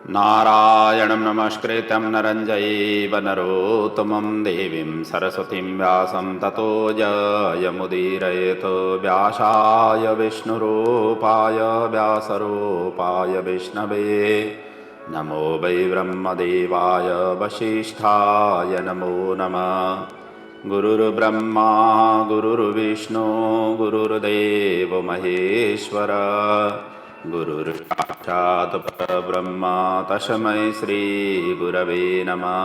नारायणं नमस्कृत्यं नरं चैव नरोत्तमं देवीं सरस्वतीं व्यासं ततो जयमुदीरयेत्। व्यासाय विष्णुरूपाय व्यासरूपाय विष्णवे नमो वै ब्रह्मदेवाय वसिष्ठाय नमो नमः। गुरुर्ब्रह्मा गुरुर्विष्णु गुरुर्देवो महेश्वर गुरुर्साक्षात् परब्रह्म तस्मै श्रीगुरवे नमः।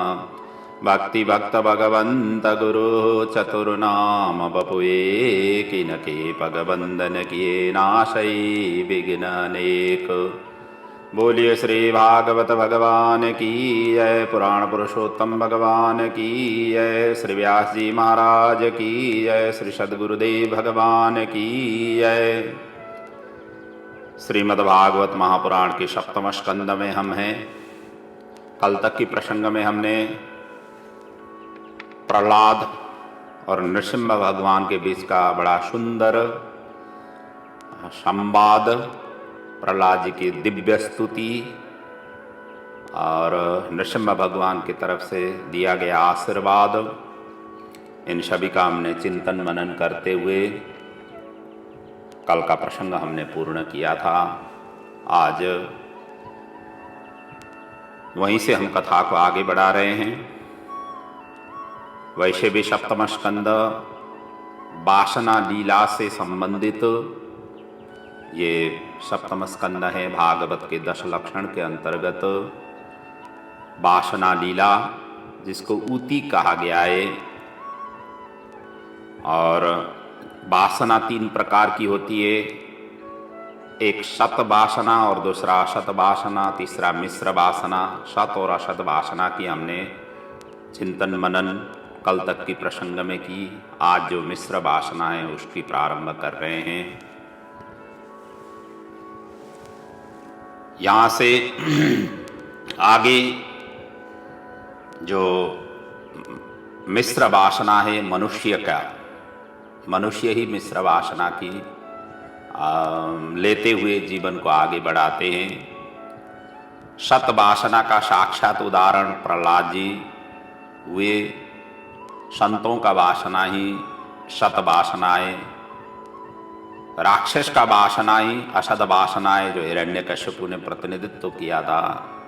भक्तिभक्त गुरु चतुर्नाम बपुए किनके पगबंदन किए नाशै विघ्न अनेक। बोलिए श्री भागवत भगवान की जय। पुराण पुरुषोत्तम भगवान की जय। श्री व्यास जी महाराज की जय। श्री सद्गुरुदेव भगवान की जय। श्रीमद्भागवत महापुराण के सप्तम स्कंद में हम हैं। कल तक की प्रसंग में हमने प्रहलाद और नृसिंह भगवान के बीच का बड़ा सुंदर संवाद, प्रहलाद जी की दिव्य स्तुति और नृसिंह भगवान की तरफ से दिया गया आशीर्वाद, इन सभी का हमने चिंतन मनन करते हुए कल का प्रसंग हमने पूर्ण किया था। आज वहीं से हम कथा को आगे बढ़ा रहे हैं। वैसे भी सप्तम स्कंद वासना लीला से संबंधित ये सप्तम स्कंद है। भागवत के 10 लक्षण के अंतर्गत वासना लीला, जिसको ऊती कहा गया है, और वासना 3 प्रकार की होती है। एक सत वासना और दूसरा असत वासना, तीसरा मिश्र वासना। सत और असत वासना की हमने चिंतन मनन कल तक की प्रसंग में की। आज जो मिश्र वासना है उसकी प्रारंभ कर रहे हैं। यहाँ से आगे जो मिश्र वासना है मनुष्य का, मनुष्य ही मिश्र वासना की लेते हुए जीवन को आगे बढ़ाते हैं। सत वासना का साक्षात उदाहरण प्रहलाद जी हुए। संतों का वासना ही सत वासना है। राक्षस का वासना ही असद वासना है, जो हिरण्यकश्यपु ने प्रतिनिधित्व किया था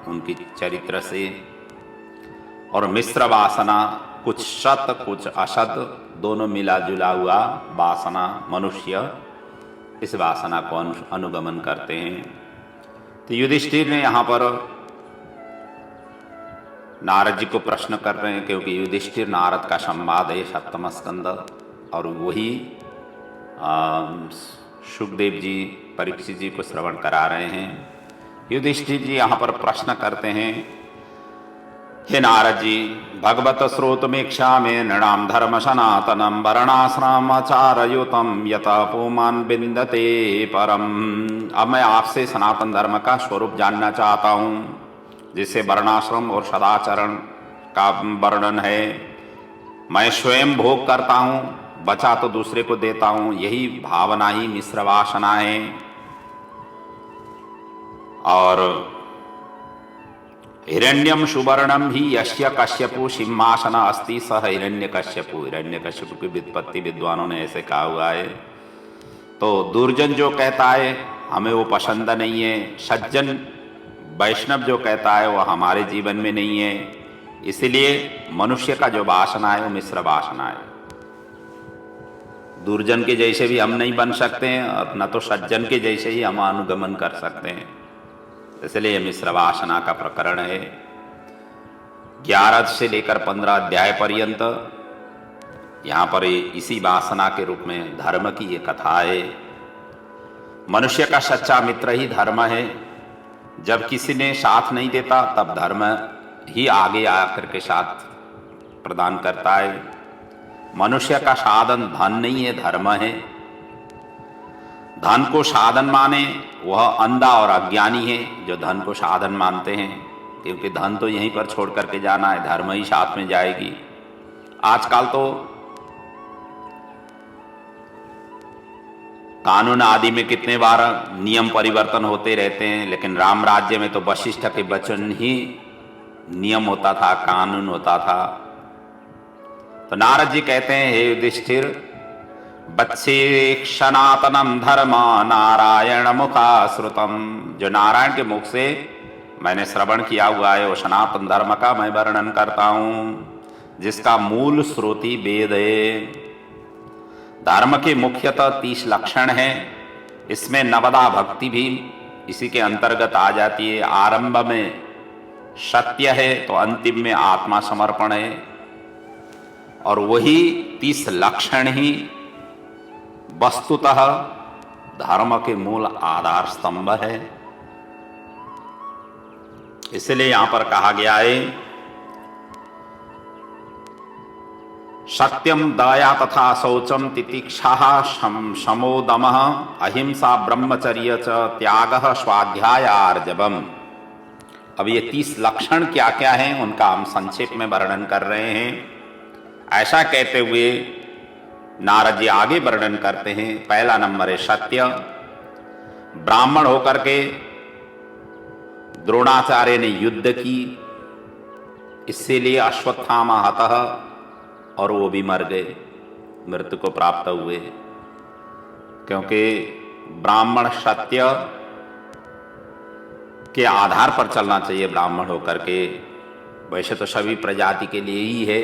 उनकी चरित्र से। और मिश्र वासना कुछ सत कुछ असत दोनों मिला जुला हुआ वासना, मनुष्य इस वासना को अनुगमन करते हैं। तो युधिष्ठिर ने यहाँ पर नारद जी को प्रश्न कर रहे हैं, क्योंकि युधिष्ठिर नारद का संवाद है सप्तम स्कंद, और वही सुखदेव जी परीक्षित जी को श्रवण करा रहे हैं। युधिष्ठिर जी यहाँ पर प्रश्न करते हैं, हे नारद जी, भगवत श्रोतमीक्षा में नृणाम धर्म सनातनम वर्णाश्रमाचारयुतम यथा पुमान बिंदते परम। अब मैं आपसे सनातन धर्म का स्वरूप जानना चाहता हूँ, जिससे वर्णाश्रम और सदाचरण का वर्णन है। मैं स्वयं भोग करता हूँ, बचा तो दूसरे को देता हूँ, यही भावना ही मिश्र वासना है। और हिरण्यम सुवर्णम भी यस्य कश्यपु सिंहासन अस्ति स हिरण्यकश्यपु। हिरण्यकश्यपु की व्युत्पत्ति विद्वानों ने ऐसे कहा हुआ है। तो दुर्जन जो कहता है हमें वो पसंद नहीं है, सज्जन वैष्णव जो कहता है वो हमारे जीवन में नहीं है। इसलिए मनुष्य का जो वासना है वो मिश्र वासना है। दुर्जन के जैसे भी हम नहीं बन सकते हैं, और न तो सज्जन के जैसे ही हम अनुगमन कर सकते हैं। इसलिए मिश्र वासना का प्रकरण है। 11 से लेकर 15 अध्याय पर्यंत यहाँ पर इसी वासना के रूप में धर्म की ये कथा है। मनुष्य का सच्चा मित्र ही धर्म है। जब किसी ने साथ नहीं देता तब धर्म ही आगे आकर के साथ प्रदान करता है। मनुष्य का साधन धन नहीं है, धर्म है। धन को साधन माने वह अंधा और अज्ञानी है जो धन को साधन मानते हैं, क्योंकि धन तो यहीं पर छोड़ करके जाना है, धर्म ही साथ में जाएगी। आजकल तो कानून आदि में कितने बार नियम परिवर्तन होते रहते हैं, लेकिन राम राज्य में तो वशिष्ठ के वचन ही नियम होता था, कानून होता था। तो नारद जी कहते हैं, हे युधिष्ठिर, बत्से सनातनम धर्म नारायण मुखाश्रुतम, जो नारायण के मुख से मैंने श्रवण किया हुआ है वो सनातन धर्म का मैं वर्णन करता हूँ, जिसका मूल स्रोती वेद है। धर्म के मुख्यतः 30 लक्षण हैं। इसमें नवदा भक्ति भी इसी के अंतर्गत आ जाती है। आरंभ में सत्य है तो अंतिम में आत्मा समर्पण है, और वही 30 लक्षण ही वस्तुतः धर्म के मूल आधार स्तंभ है। इसलिए यहां पर कहा गया है, सत्यम दया तथा शौचम तितिक्षा शमोदम अहिंसा ब्रह्मचर्य च त्याग स्वाध्याय आर्जवम। अब ये 30 लक्षण क्या क्या हैं उनका हम संक्षेप में वर्णन कर रहे हैं। ऐसा कहते हुए नारद जी आगे वर्णन करते हैं। पहला नंबर है सत्य। ब्राह्मण होकर के द्रोणाचार्य ने युद्ध की, इसीलिए अश्वत्थामा हतः, और वो भी मर गए, मृत्यु को प्राप्त हुए, क्योंकि ब्राह्मण सत्य के आधार पर चलना चाहिए। ब्राह्मण होकर के, वैसे तो सभी प्रजाति के लिए ही है,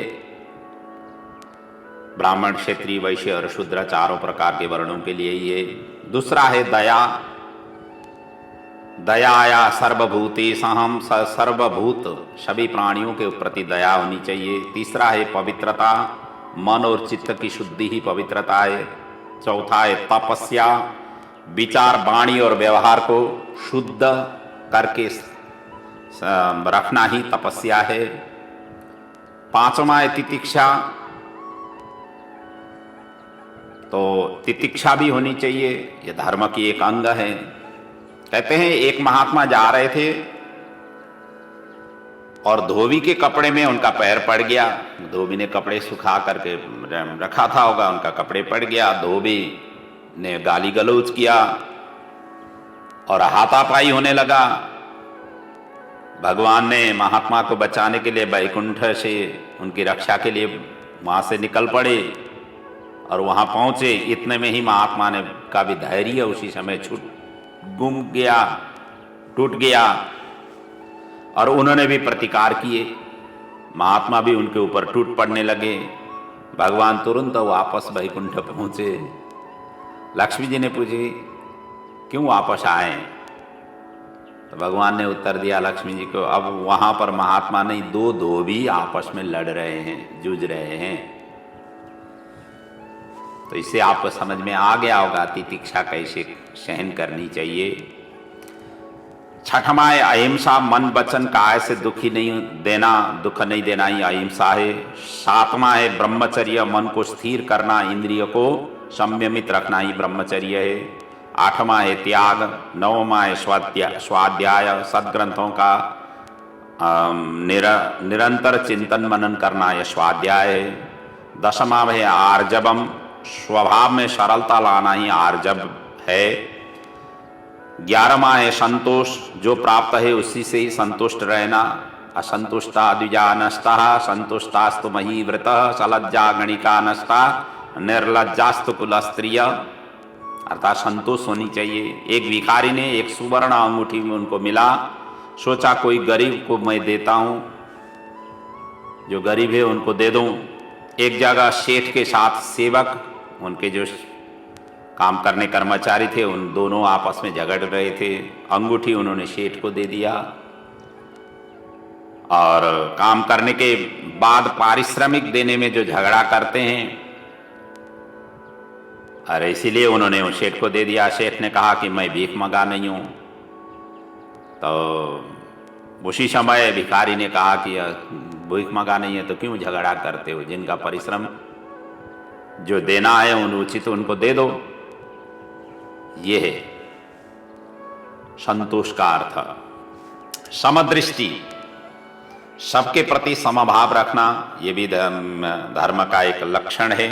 ब्राह्मण, क्षत्रिय, वैश्य और शूद्र चारों प्रकार के वर्णों के लिए ही है। दूसरा है दया। दयाया सर्वभूतेषां, सर्वभूत सभी प्राणियों के प्रति दया होनी चाहिए। तीसरा है पवित्रता, मन और चित्त की शुद्धि ही पवित्रता है। चौथा है तपस्या, विचार, वाणी और व्यवहार को शुद्ध करके रखना ही तपस्या है। पांचवा है तितिक्षा, तो तितिक्षा भी होनी चाहिए, यह धर्म की एक अंग है। कहते हैं एक महात्मा जा रहे थे और धोबी के कपड़े में उनका पैर पड़ गया। धोबी ने कपड़े सुखा करके रखा था होगा, उनका कपड़े पड़ गया। धोबी ने गाली गलौज किया और हाथापाई होने लगा। भगवान ने महात्मा को बचाने के लिए वैकुंठ से उनकी रक्षा के लिए वहां से निकल पड़े और वहां पहुंचे। इतने में ही महात्मा ने का भी धैर्य उसी समय गुम गया, टूट गया, और उन्होंने भी प्रतिकार किए। महात्मा भी उनके ऊपर टूट पड़ने लगे। भगवान तुरंत वापस वैकुंठ पहुंचे। लक्ष्मी जी ने पूछी क्यों वापस आए, तो भगवान ने उत्तर दिया लक्ष्मी जी को, अब वहां पर महात्मा नहीं, दो धोबी आपस में लड़ रहे हैं, जूझ रहे हैं। तो इससे आपको समझ में आ गया होगा तितिक्षा कैसे सहन करनी चाहिए। छठवां है अहिंसा, मन वचन काया से दुख नहीं देना ही अहिंसा है। सातवां है ब्रह्मचर्य, मन को स्थिर करना, इंद्रिय को संयमित रखना ही ब्रह्मचर्य है। आठवां है त्याग। नववां है स्वाध्याय, सद्ग्रंथों का निरंतर चिंतन मनन करना, यह स्वाध्याय है। दसवां है आर्जवम, स्वभाव में सरलता लाना ही आर्जव है। 11वां है संतोष, जो प्राप्त है उसी से ही संतुष्ट रहना। असंतुष्टा द्विजा नष्टा, संतुष्टास्तु मही व्रतः, सलज्जा गणिका नष्टा, निर्लज्जास्तु कुल स्त्रिय। अर्थात संतोष होनी चाहिए। एक भिखारी ने एक सुवर्ण अंगूठी में उनको मिला, सोचा कोई गरीब को मैं देता हूं, जो गरीब है उनको दे दूं। एक जगह सेठ के साथ सेवक, उनके जो काम करने कर्मचारी थे, उन दोनों आपस में झगड़ रहे थे। अंगूठी उन्होंने सेठ को दे दिया और काम करने के बाद पारिश्रमिक देने में जो झगड़ा करते हैं, अरे इसीलिए उन्होंने उस सेठ को दे दिया। सेठ ने कहा कि मैं भीख मंगा नहीं हूं। तो उसी समय भिखारी ने कहा कि भीख मंगा नहीं है तो क्यों झगड़ा करते हो, जिनका परिश्रम जो देना है उन उचित उनको दे दो। ये है संतोष का अर्थ। समदृष्टि, सबके प्रति समभाव रखना, यह भी धर्म का एक लक्षण है।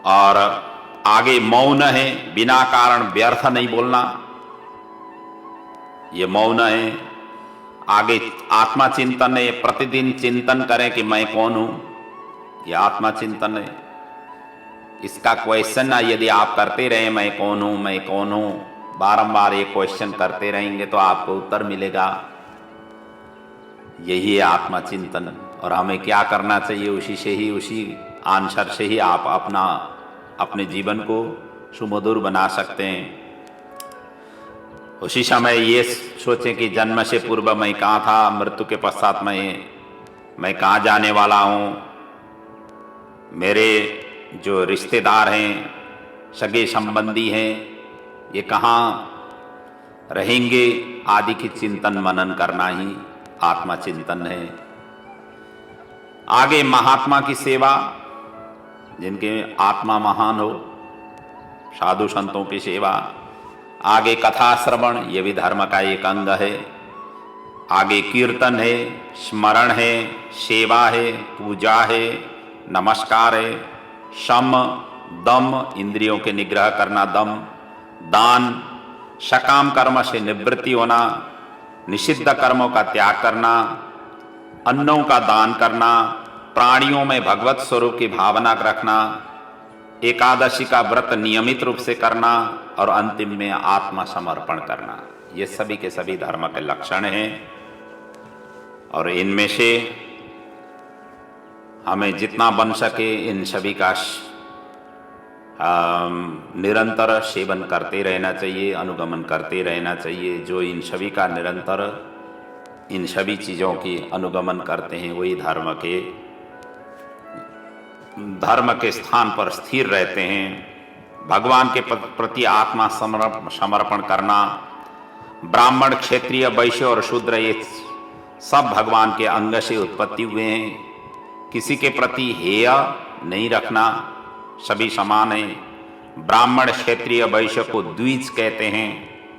और आगे मौन है, बिना कारण व्यर्थ नहीं बोलना, ये मौन है। आगे आत्मा चिंतन है, प्रतिदिन चिंतन करें कि मैं कौन हूं, यह आत्मा चिंतन है। इसका क्वेश्चन यदि आप करते रहे मैं कौन हूं, मैं कौन हूं, बारंबार ये क्वेश्चन करते रहेंगे तो आपको उत्तर मिलेगा। यही है आत्मा चिंतन। और हमें क्या करना चाहिए, उसी से ही, उसी आंसर से ही आप अपने जीवन को सुमधुर बना सकते हैं। उसी समय ये सोचें कि जन्म से पूर्व मैं कहाँ था, मृत्यु के पश्चात मैं कहाँ जाने वाला हूँ, मेरे जो रिश्तेदार हैं, सगे संबंधी हैं, ये कहाँ रहेंगे आदि की चिंतन मनन करना ही आत्मा चिंतन है। आगे महात्मा की सेवा, जिनके आत्मा महान हो, साधु संतों की सेवा। आगे कथा श्रवण, ये भी धर्म का एक अंग है। आगे कीर्तन है, स्मरण है, सेवा है, पूजा है, नमस्कार है, शम दम, इंद्रियों के निग्रह करना, दम, दान, सकाम कर्म से निवृत्ति होना, निषिद्ध कर्मों का त्याग करना, अन्नों का दान करना, प्राणियों में भगवत स्वरूप की भावना रखना, एकादशी का व्रत नियमित रूप से करना और अंतिम में आत्मा समर्पण करना। ये सभी के सभी धर्म के लक्षण हैं। और इनमें से हमें जितना बन सके इन सभी का निरंतर सेवन करते रहना चाहिए, अनुगमन करते रहना चाहिए। जो इन सभी का निरंतर इन सभी चीज़ों की अनुगमन करते हैं वही धर्म के स्थान पर स्थिर रहते हैं। भगवान के प्रति आत्मा समर्पण करना, ब्राह्मण, क्षत्रिय, वैश्य और शूद्र ये सब भगवान के अंग से उत्पत्ति हुए हैं। किसी के प्रति हेय नहीं रखना, सभी समान हैं। ब्राह्मण, क्षत्रिय, वैश्य को द्विज कहते हैं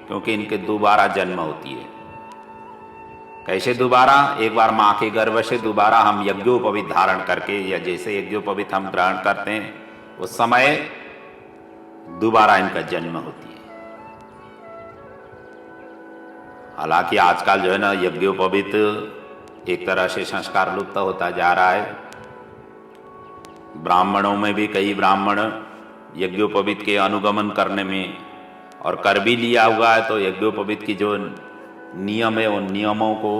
क्योंकि इनके दोबारा जन्म होती है। कैसे दोबारा? एक बार माँ के गर्भ से दोबारा हम यज्ञोपवीत धारण करके, या जैसे यज्ञोपवीत हम ग्रहण करते हैं उस समय दोबारा इनका जन्म होती है। हालांकि आजकल जो है ना यज्ञोपवीत एक तरह से संस्कार लुप्त होता जा रहा है। ब्राह्मणों में भी कई ब्राह्मण यज्ञोपवीत के अनुगमन करने में और कर भी लिया हुआ है, तो यज्ञोपवीत की जो नियम है उन नियमों को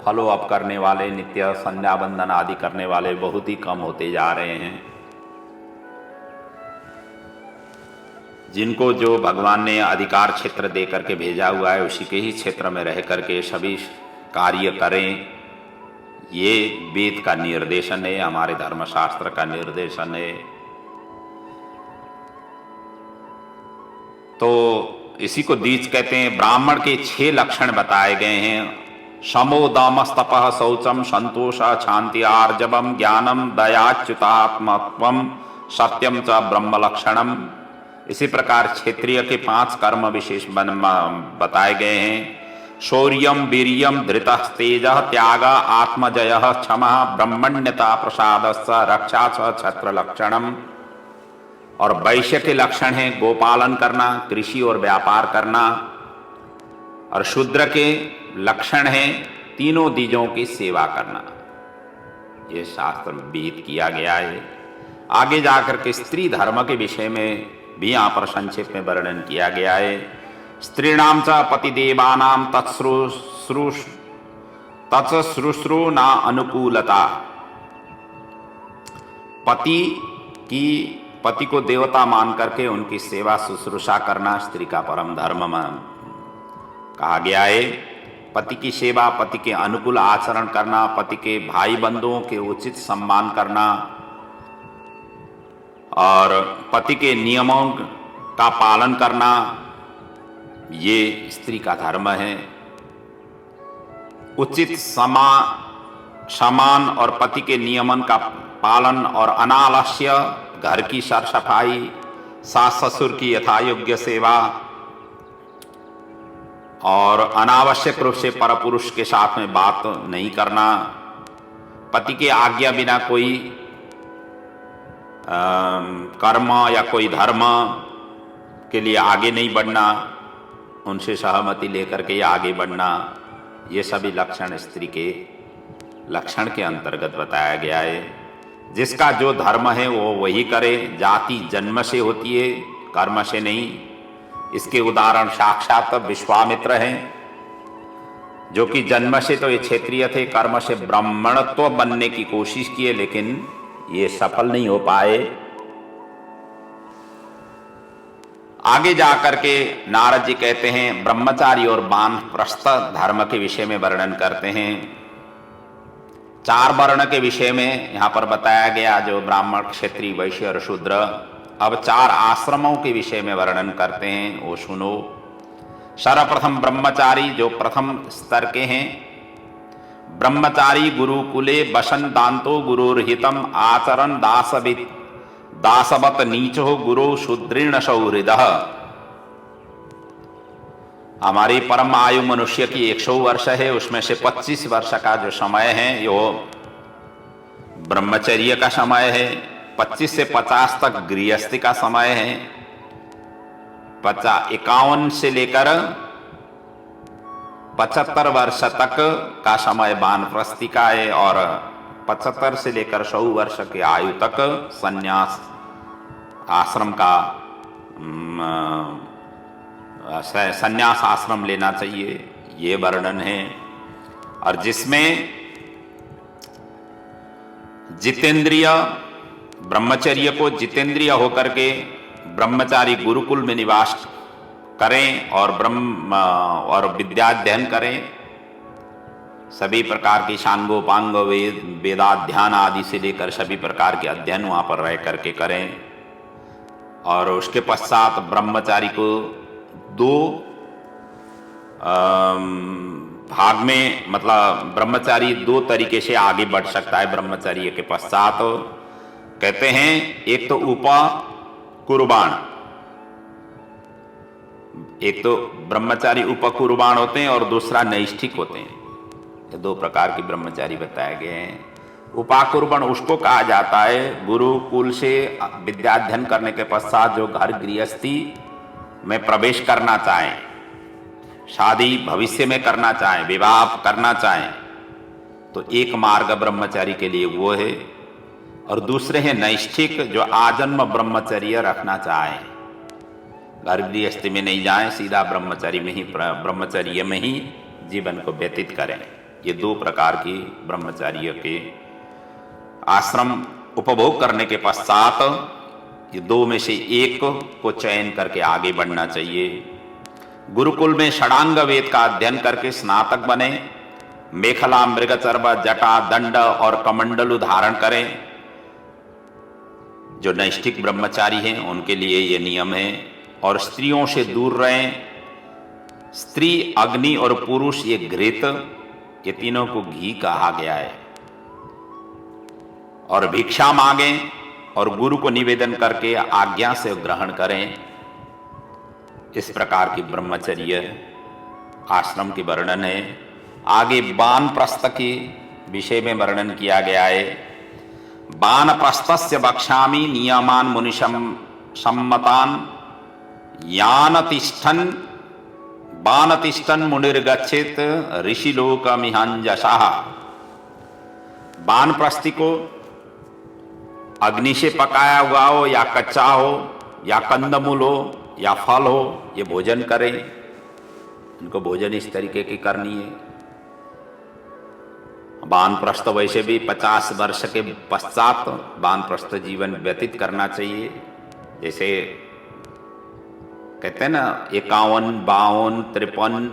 फॉलो अप करने वाले, नित्य संध्या बंदन आदि करने वाले बहुत ही कम होते जा रहे हैं। जिनको जो भगवान ने अधिकार क्षेत्र दे करके भेजा हुआ है उसी के ही क्षेत्र में रह करके सभी कार्य करें, ये वेद का निर्देशन है, हमारे धर्मशास्त्र का निर्देशन है। तो इसी को द्विज कहते हैं। ब्राह्मण के 6 लक्षण बताए गए हैं। शमो दमस तपः शौचम संतोष शांति आर्जवम ज्ञानम दयाच्युतात्मत्वम सत्यम च ब्रह्म लक्षणम। इसी प्रकार क्षेत्रीय के 5 कर्म विशेष बताए गए हैं। शौर्यम वीर्यम धृतः तेजः त्याग आत्मजयः क्षमः ब्रह्मण्यता प्रसादश्च रक्षा च छत्र लक्षणम। और वैश्य के लक्षण हैं गोपालन करना, कृषि और व्यापार करना। और शूद्र के लक्षण हैं तीनों द्विजों की सेवा करना। ये शास्त्र में विहित किया गया है। आगे जाकर के स्त्री धर्म के विषय में भी यहाँ पर संक्षेप में वर्णन किया गया है। स्त्रीणाम च पतिदेवानां तत्सुश्रू ना अनुकूलता। पति को देवता मान करके उनकी सेवा शुश्रूषा करना स्त्री का परम धर्म कहा गया है। पति की सेवा, पति के अनुकूल आचरण करना, पति के भाई बंधुओं के उचित सम्मान करना और पति के नियमों का पालन करना, ये स्त्री का धर्म है। उचित समान और पति के नियमन का पालन और अनालस्य, घर की साफ सफाई, सास ससुर की यथायोग्य सेवा और अनावश्यक रूप से परपुरुष के साथ में बात नहीं करना, पति के आज्ञा बिना कोई कर्म या कोई धर्म के लिए आगे नहीं बढ़ना, उनसे सहमति लेकर के आगे बढ़ना, ये सभी लक्षण स्त्री के लक्षण के अंतर्गत बताया गया है। जिसका जो धर्म है वो वही करे। जाति जन्म से होती है, कर्म से नहीं। इसके उदाहरण साक्षात विश्वामित्र हैं, जो कि जन्म से तो ये क्षत्रिय थे, कर्म से ब्राह्मणत्व बनने की कोशिश किए, लेकिन ये सफल नहीं हो पाए। आगे जाकर के नारद जी कहते हैं, ब्रह्मचारी और वानप्रस्थ धर्म के विषय में वर्णन करते हैं। 4 वर्ण के विषय में यहां पर बताया गया, जो ब्राह्मण, क्षत्रिय, वैश्य और शूद्र। अब 4 आश्रमों के विषय में वर्णन करते हैं, वो सुनो। सर्वप्रथम ब्रह्मचारी, जो प्रथम स्तर के हैं। ब्रह्मचारी गुरुकुले वसन दांतो गुरुर्हितम आचरण दासवत नीचो गुरु शूद्रीण सौहृदः। हमारी परम आयु मनुष्य की 100 वर्ष है, उसमें से 25 वर्ष का जो समय है यो ब्रह्मचर्य का समय है। 25 से 50 तक गृहस्थी का समय है। 51 से लेकर 75 वर्ष तक का समय वानप्रस्थी का है, और 75 से लेकर 100 वर्ष की आयु तक संन्यास आश्रम का संन्यास आश्रम लेना चाहिए, ये वर्णन है। और जिसमें जितेंद्रिय, ब्रह्मचर्य को जितेंद्रिय होकर के ब्रह्मचारी गुरुकुल में निवास करें और विद्याध्ययन करें। सभी प्रकार की सांगोपांग वेदाध्ययन आदि से लेकर सभी प्रकार के अध्ययन वहां पर रह करके करें। और उसके पश्चात ब्रह्मचारी को 2 भाग में, मतलब ब्रह्मचारी 2 तरीके से आगे बढ़ सकता है। ब्रह्मचर्य के पश्चात कहते हैं, एक तो उपकुर्बाण, एक तो ब्रह्मचारी उपकुर्बाण होते हैं और दूसरा नैष्ठिक होते हैं। ये 2 प्रकार के ब्रह्मचारी बताए गए हैं। उपाकुर्बण उसको कहा जाता है, गुरुकुल से विद्याध्ययन करने के पश्चात जो घर गृहस्थी में प्रवेश करना चाहें, शादी भविष्य में करना चाहें, विवाह करना चाहें, तो एक मार्ग ब्रह्मचारी के लिए वो है। और दूसरे हैं नैष्ठिक, जो आजन्म ब्रह्मचर्य रखना चाहें, घर गृहस्थी में नहीं जाएं, सीधा ब्रह्मचर्य में ही जीवन को व्यतीत करें। ये 2 प्रकार की ब्रह्मचार्य के आश्रम उपभोग करने के पश्चात ये 2 में से एक को चयन करके आगे बढ़ना चाहिए। गुरुकुल में षडांग वेद का अध्ययन करके स्नातक बने, मेखला, मृगचर्म, जटा, दंड और कमंडलु धारण करें। जो नैष्ठिक ब्रह्मचारी हैं उनके लिए ये नियम है। और स्त्रियों से दूर रहें। स्त्री, अग्नि और पुरुष ये घृत, ये तीनों को घी कहा गया है। और भिक्षा मांगें और गुरु को निवेदन करके आज्ञा से ग्रहण करें। इस प्रकार की ब्रह्मचर्य आश्रम की वर्णन है। आगे वानप्रस्थ के विषय में वर्णन किया गया है। वानप्रस्थस्य वक्ष्यामि नियमान मुनिशम सम्मतान वानतिष्ठन् मुनिर्गच्छेत ऋषिलोकमिहंजसः। वानप्रस्थी को अग्नि से पकाया हुआ हो या कच्चा हो या कंदमूल हो या फल हो, ये भोजन करें। इनको भोजन इस तरीके की करनी है। वानप्रस्थ वैसे भी 50 वर्ष के पश्चात वानप्रस्थ जीवन व्यतीत करना चाहिए। जैसे कहते हैं ना, 51, 52, 53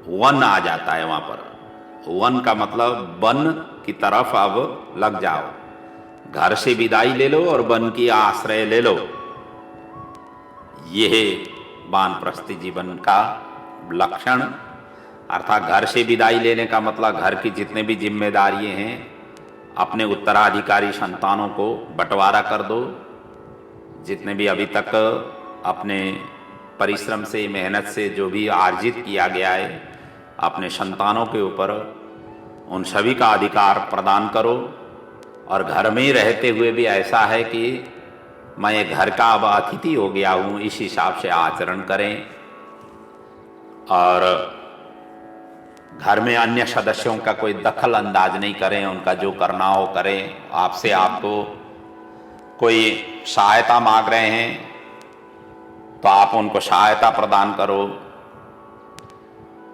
वन आ जाता है वहां पर। वन का मतलब वन की तरफ अब लग जाओ, घर से विदाई ले लो और वन की आश्रय ले लो। यह है वानप्रस्थी जीवन का लक्षण। अर्थात घर से विदाई लेने का मतलब घर की जितने भी जिम्मेदारियां हैं अपने उत्तराधिकारी संतानों को बंटवारा कर दो। जितने भी अभी तक अपने परिश्रम से, मेहनत से जो भी अर्जित किया गया है अपने संतानों के ऊपर, उन सभी का अधिकार प्रदान करो। और घर में ही रहते हुए भी ऐसा है कि मैं घर का अब अतिथि हो गया हूँ, इस हिसाब से आचरण करें। और घर में अन्य सदस्यों का कोई दखल अंदाज नहीं करें, उनका जो करना हो करें। आपसे आपको कोई सहायता मांग रहे हैं तो आप उनको सहायता प्रदान करो।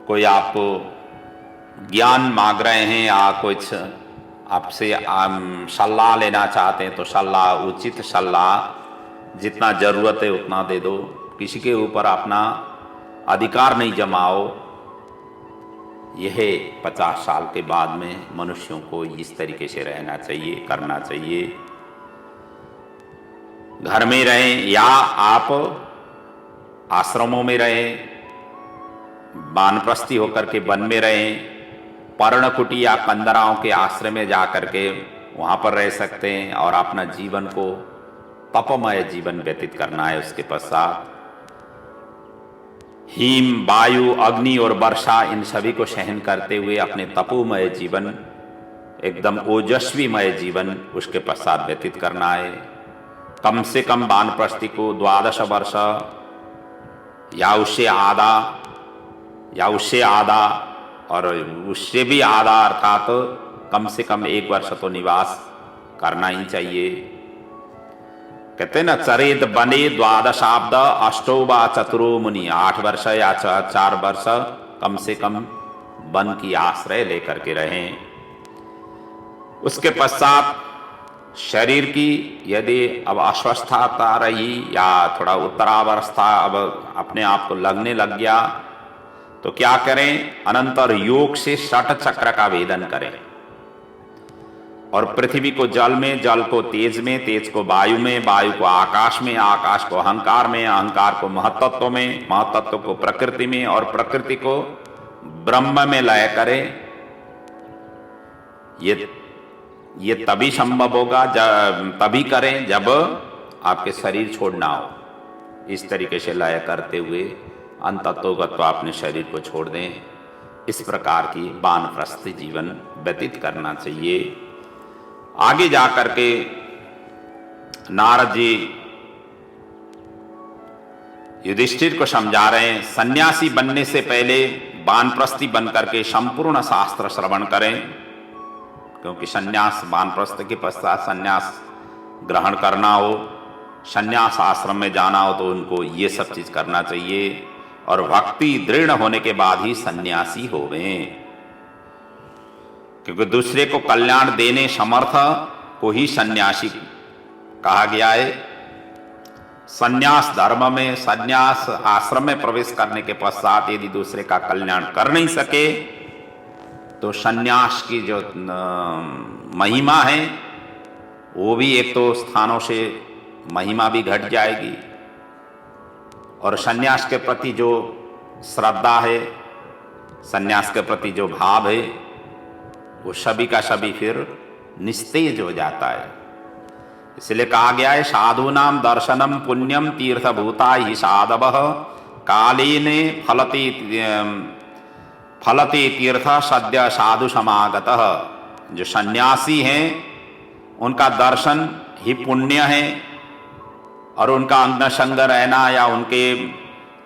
कोई आपको ज्ञान मांग रहे हैं या कुछ आपसे सलाह लेना चाहते हैं तो सलाह, उचित सलाह, जितना ज़रूरत है उतना दे दो। किसी के ऊपर अपना अधिकार नहीं जमाओ। यह 50 साल के बाद में मनुष्यों को इस तरीके से रहना चाहिए, करना चाहिए। घर में रहें या आप आश्रमों में रहें, वानप्रस्थी होकर के वन में रहें, पर्णकुटी या कंदराओं के आश्रय में जा करके वहाँ पर रह सकते हैं और अपना जीवन को तपमय जीवन व्यतीत करना है। उसके पश्चात हिम, वायु, अग्नि और वर्षा, इन सभी को सहन करते हुए अपने तपोमय जीवन, एकदम ओजस्वीमय जीवन उसके पश्चात व्यतीत करना है। कम से कम वानप्रस्थी को 12 वर्ष या उससे आधा और उससे भी आधा, अर्थात कम से कम 1 वर्ष तो निवास करना ही चाहिए। कहते हैं ना, चरेत बने 12 अष्टो व चतुरो मुनि, 8 वर्ष या 4 वर्ष कम से कम वन की आश्रय लेकर के रहें। उसके पश्चात शरीर की यदि अब अस्वस्थता रही या थोड़ा उत्तरावस्था अब अपने आप को लगने लग गया तो क्या करें? अनंतर योग से 6 चक्र का वेदन करें और पृथ्वी को जल में, जल को तेज में, तेज को वायु में, वायु को आकाश में, आकाश को अहंकार में, अहंकार को महतत्व में, महतत्व को प्रकृति में और प्रकृति को ब्रह्म में लय करें। ये तभी संभव होगा, तभी करें जब आपके शरीर छोड़ना हो। इस तरीके से लय करते हुए अंततोगत अपने शरीर को छोड़ दें। इस प्रकार की वानप्रस्थ जीवन व्यतीत करना चाहिए। आगे जाकर के नारद जी युधिष्ठिर को समझा रहे हैं, सन्यासी बनने से पहले वानप्रस्थी बनकर के संपूर्ण शास्त्र श्रवण करें, क्योंकि सन्यास, वानप्रस्थ के पश्चात सन्यास ग्रहण करना हो, सन्यास आश्रम में जाना हो तो उनको ये सब चीज करना चाहिए। और भक्ति दृढ़ होने के बाद ही सन्यासी होवें, क्योंकि दूसरे को कल्याण देने समर्थ को ही सन्यासी कहा गया है। सन्यास धर्म में, सन्यास आश्रम में प्रवेश करने के पश्चात यदि दूसरे का कल्याण कर नहीं सके तो सन्यास की जो महिमा है वो भी एक तो स्थानों से महिमा भी घट जाएगी और सन्यास के प्रति जो श्रद्धा है, सन्यास के प्रति जो भाव है, वो सभी का सभी फिर निस्तेज हो जाता है। इसलिए कहा गया है, साधूनाम दर्शनम पुण्यम तीर्थभूता ही साधवः कालेने फलते तीर्थ सद्य साधु समागतः। जो सन्यासी हैं उनका दर्शन ही पुण्य है और उनका अंग संग रहना या उनके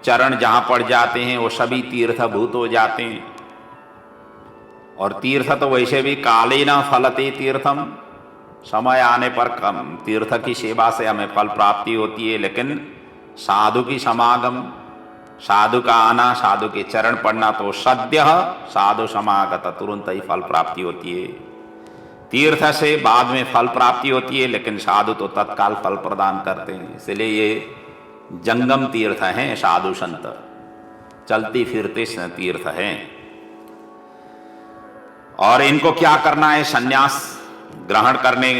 चरण जहाँ पड़ जाते हैं वो सभी तीर्थभूत हो जाते हैं। और तीर्थ तो वैसे भी काले न फलते तीर्थम, समय आने पर कम तीर्थ की सेवा से हमें फल प्राप्ति होती है, लेकिन साधु की समागम, साधु का आना, साधु के चरण पड़ना तो सद्य साधु समागत, तुरंत ही फल प्राप्ति होती है। तीर्थ से बाद में फल प्राप्ति होती है, लेकिन साधु तो तत्काल फल प्रदान करते हैं। इसलिए ये जंगम तीर्थ हैं, साधु संत चलती फिरते तीर्थ हैं। और इनको क्या करना है? सन्यास ग्रहण करने,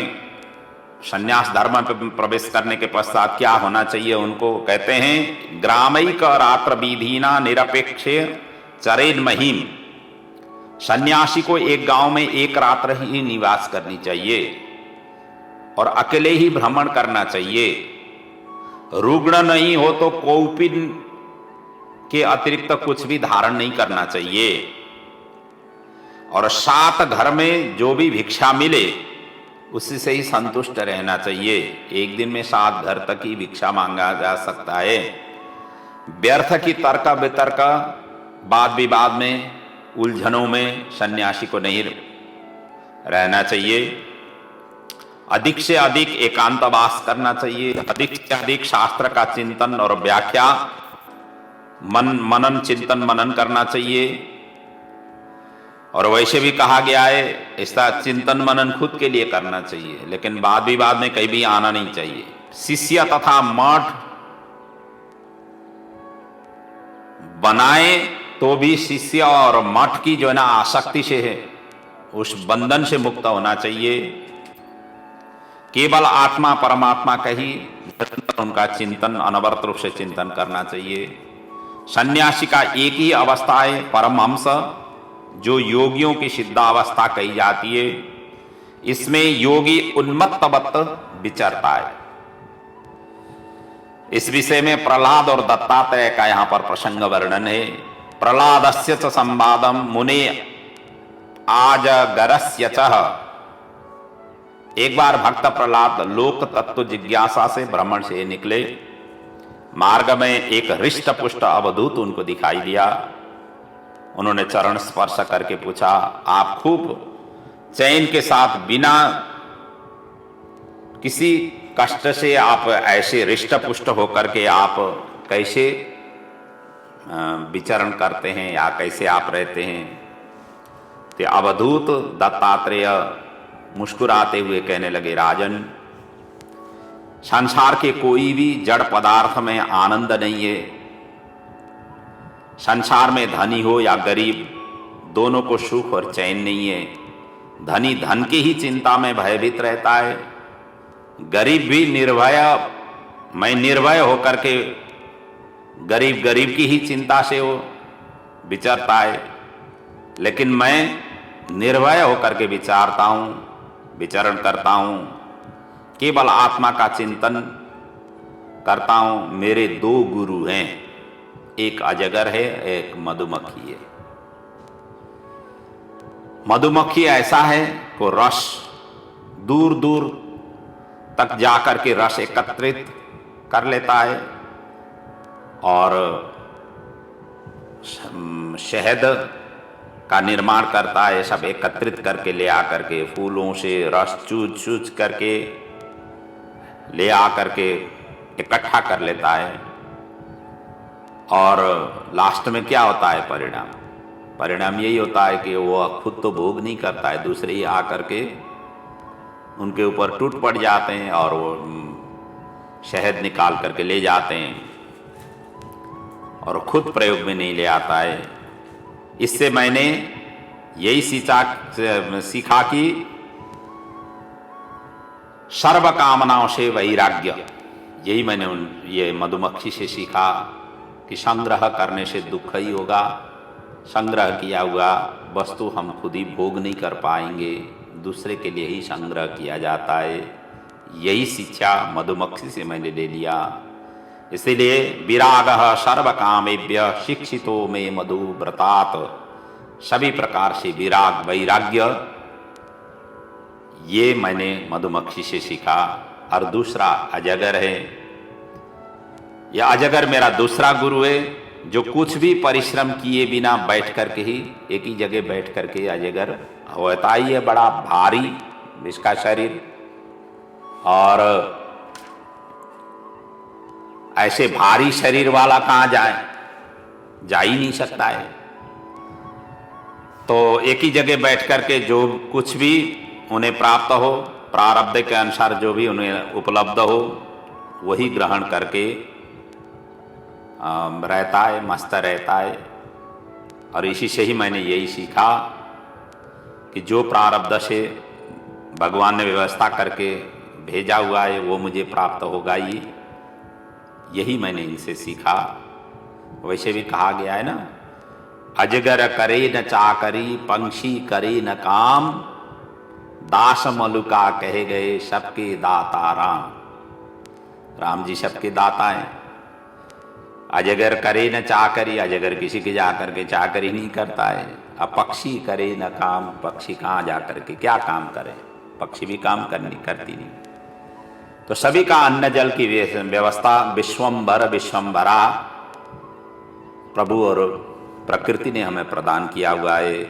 सन्यास धर्म में प्रवेश करने के पश्चात क्या होना चाहिए उनको? कहते हैं, ग्रामैक रात्र विधीना निरपेक्ष चरेन महिम। सन्यासी को एक गांव में एक रात्र ही निवास करनी चाहिए और अकेले ही भ्रमण करना चाहिए। रुग्ण नहीं हो तो कौपिन के अतिरिक्त कुछ भी धारण नहीं करना चाहिए। और 7 घर में जो भी भिक्षा मिले उसी से ही संतुष्ट रहना चाहिए। एक दिन में 7 घर तक ही भिक्षा मांगा जा सकता है। व्यर्थ की तर्क वितर्क, वाद विवाद में, उलझनों में सन्यासी को नहीं रहना चाहिए। अधिक से अधिक एकांतवास करना चाहिए। अधिक से अधिक शास्त्र का चिंतन और व्याख्या, मनन चिंतन मनन करना चाहिए। और वैसे भी कहा गया है इसका चिंतन मनन खुद के लिए करना चाहिए, लेकिन वाद विवाद में कहीं भी आना नहीं चाहिए। शिष्य तथा मठ बनाए तो भी शिष्य और मठ की जो है ना आसक्ति से है, उस बंधन से मुक्त होना चाहिए। केवल आत्मा परमात्मा का ही उनका चिंतन अनवरत रूप से चिंतन करना चाहिए। सन्यासी का एक ही अवस्था है परमहंस, जो योगियों की सिद्धावस्था कही जाती है। इसमें योगी उन्मत्तवत विचरता है। इस विषय में प्रहलाद और दत्तात्रेय का यहां पर प्रसंग वर्णन है। प्रहलादस्य च संवादम मुने आजगरस्य च। एक बार भक्त प्रहलाद लोक तत्व जिज्ञासा से भ्रमण से निकले। मार्ग में एक हृष्ट पुष्ट अवधूत उनको दिखाई दिया। उन्होंने चरण स्पर्श करके पूछा, आप खूब चैन के साथ बिना किसी कष्ट से आप ऐसे हृष्ट पुष्ट होकर के आप कैसे विचरण करते हैं या कैसे आप रहते हैं? तो अवधूत दत्तात्रेय मुस्कुराते हुए कहने लगे, राजन, संसार के कोई भी जड़ पदार्थ में आनंद नहीं है। संसार में धनी हो या गरीब, दोनों को सुख और चैन नहीं है। धनी धन की ही चिंता में भयभीत रहता है, गरीब भी मैं निर्भय होकर के गरीब की ही चिंता से वो विचरता है। लेकिन मैं निर्भय होकर के विचारता हूँ, विचरण करता हूँ, केवल आत्मा का चिंतन करता हूँ। मेरे 2 गुरु हैं, एक अजगर है, एक मधुमक्खी है। मधुमक्खी ऐसा है कि रस दूर दूर तक जाकर के रस एकत्रित कर लेता है और शहद का निर्माण करता है। सब एकत्रित करके ले आकर के फूलों से रस चूज करके ले आकर के इकट्ठा कर लेता है। और लास्ट में क्या होता है परिणाम यही होता है कि वो खुद तो भोग नहीं करता है, दूसरे ही आकर के उनके ऊपर टूट पड़ जाते हैं और वो शहद निकाल करके ले जाते हैं और खुद प्रयोग में नहीं ले आता है। इससे मैंने यही सीखा कि सर्व कामनाओं से वैराग्य, यही मैंने ये मधुमक्खी से सीखा कि संग्रह करने से दुख ही होगा। संग्रह किया हुआ वस्तु हम खुद ही भोग नहीं कर पाएंगे, दूसरे के लिए ही संग्रह किया जाता है। यही शिक्षा मधुमक्खी से मैंने ले लिया। इसीलिए विरागः सर्व कामेभ्य शिक्षितो में मधु व्रतात्, सभी प्रकार से विराग वैराग्य ये मैंने मधुमक्खी से सीखा। और दूसरा अजगर है। यह अजगर मेरा दूसरा गुरु है, जो कुछ भी परिश्रम किए बिना बैठ करके ही एक ही जगह बैठ करके अजगर होता ही है, बड़ा भारी इसका शरीर, और ऐसे भारी शरीर वाला कहाँ जा ही नहीं सकता है। तो एक ही जगह बैठ करके जो कुछ भी उन्हें प्राप्त हो, प्रारब्ध के अनुसार जो भी उन्हें उपलब्ध हो, वही ग्रहण करके रहता है, मस्त रहता है। और इसी से ही मैंने यही सीखा कि जो प्रारब्ध से भगवान ने व्यवस्था करके भेजा हुआ है वो मुझे प्राप्त होगा ही। यही मैंने इनसे सीखा। वैसे भी कहा गया है ना, अजगर करे न चाकरी, पंछी करे न काम, दास मलुका कहे गए सबके दाता राम। राम जी सबके दाता हैं। अजगर करे न चाकरी, अजगर किसी के जाकर के चाकरी नहीं करता है। अब पक्षी करे न काम, पक्षी कहाँ जाकर के क्या काम करे। पक्षी भी काम करती नहीं। तो सभी का अन्न जल की व्यवस्था विश्वम्भर विश्वम्भरा प्रभु और प्रकृति ने हमें प्रदान किया हुआ है।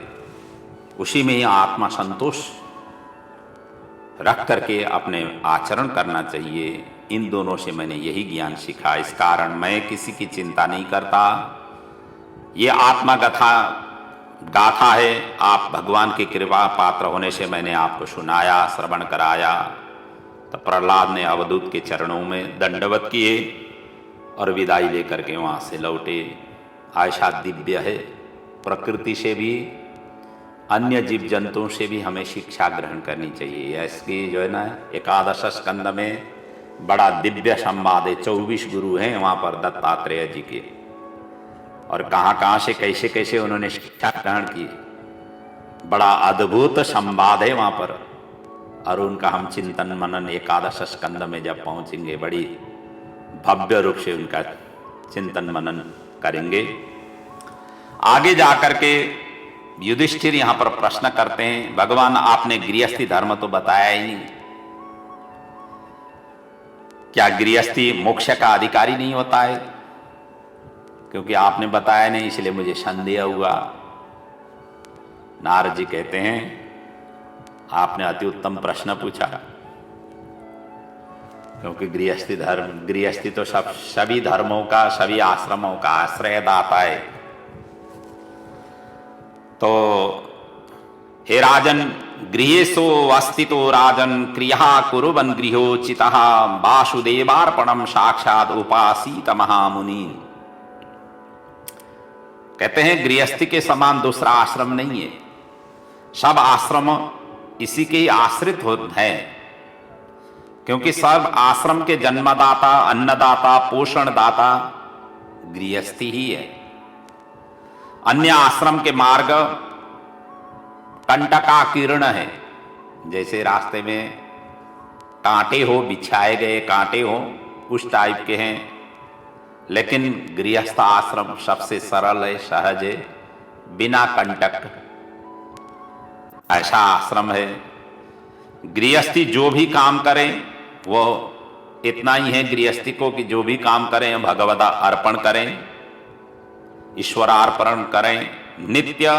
उसी में ही आत्मा संतोष रख करके अपने आचरण करना चाहिए। इन दोनों से मैंने यही ज्ञान सीखा। इस कारण मैं किसी की चिंता नहीं करता। ये आत्मा गाथा है। आप भगवान की कृपा पात्र होने से मैंने आपको सुनाया, श्रवण कराया। तो प्रहलाद ने अवधूत के चरणों में दंडवत किए और विदाई लेकर के वहाँ से लौटे। ऐसा दिव्य है। प्रकृति से भी, अन्य जीव जंतुओं से भी हमें शिक्षा ग्रहण करनी चाहिए। इसकी जो है ना 11 स्कंद में बड़ा दिव्य संवाद है। 24 गुरु हैं वहाँ पर दत्तात्रेय जी के, और कहाँ से कैसे कैसे उन्होंने शिक्षा ग्रहण की। बड़ा अद्भुत संवाद है वहाँ पर। और उनका हम चिंतन मनन 11 स्कंद में जब पहुँचेंगे बड़ी भव्य रूप से उनका चिंतन मनन करेंगे। आगे जाकर के युधिष्ठिर यहाँ पर प्रश्न करते हैं, भगवान आपने गृहस्थी धर्म तो बताया ही नहीं, क्या गृहस्थी मोक्ष का अधिकारी नहीं होता है? क्योंकि आपने बताया नहीं, इसलिए मुझे संदेह हुआ। नारद जी कहते हैं आपने अति उत्तम प्रश्न पूछा, क्योंकि गृहस्थी तो सभी धर्मों का, सभी आश्रमों का आश्रयदाता है। तो हे राजन, गृहेशो अस्तितो राजन क्रिया कुरुवन गृहोचितः वासुदेवार्पणम साक्षात उपासीत महामुनि। कहते हैं गृहस्थी के समान दूसरा आश्रम नहीं है। सब आश्रम इसी के ही आश्रित हैं, क्योंकि सब आश्रम के जन्मदाता, अन्नदाता, पोषणदाता गृहस्थी ही है। अन्य आश्रम के मार्ग कंटकाकीर्ण है। जैसे रास्ते में कांटे हो, बिछाए गए कांटे हो, उस टाइप के हैं। लेकिन गृहस्थ आश्रम सबसे सरल है, सहज है, बिना कंटक, ऐसा आश्रम है। गृहस्थी जो भी काम करें वो इतना ही है गृहस्थी को कि जो भी काम करें भगवत अर्पण करें, ईश्वरार्पण करें। नित्य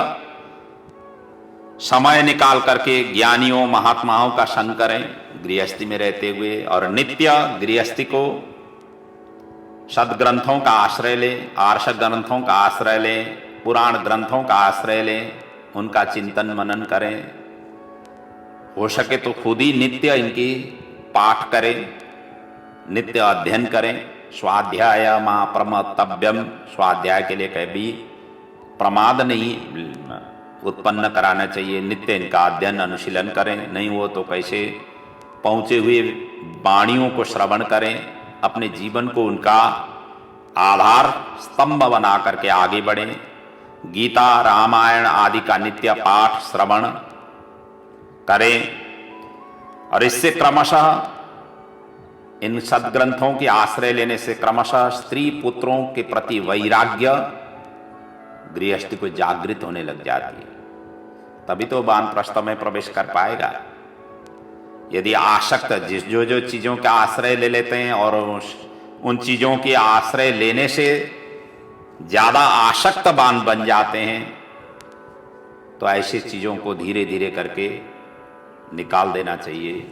समय निकाल करके ज्ञानियों महात्माओं का संग करें गृहस्थी में रहते हुए, और नित्य गृहस्थी को सदग्रंथों का आश्रय लें, आर्ष ग्रंथों का आश्रय लें, पुराण ग्रंथों का आश्रय लें, उनका चिंतन मनन करें। हो सके तो खुद ही नित्य इनकी पाठ करें, नित्य अध्ययन करें। स्वाध्याय मां प्रमतव्यम, स्वाध्याय के लिए कभी प्रमाद नहीं उत्पन्न कराना चाहिए। नित्य इनका अध्ययन अनुशीलन करें। नहीं हो तो कैसे पहुँचे हुए वाणियों को श्रवण करें, अपने जीवन को उनका आधार स्तंभ बना करके आगे बढ़ें। गीता, रामायण आदि का नित्य पाठ श्रवण करें, और इससे क्रमशः इन सदग्रंथों के आश्रय लेने से क्रमशः स्त्री पुत्रों के प्रति वैराग्य गृहस्थी को जागृत होने लग जाती है। तभी तो वानप्रस्थ में प्रवेश कर पाएगा। यदि आसक्त जो चीजों का आश्रय ले लेते हैं और उन चीजों के आश्रय लेने से ज्यादा आसक्त बन जाते हैं, तो ऐसी चीजों को धीरे धीरे करके निकाल देना चाहिए।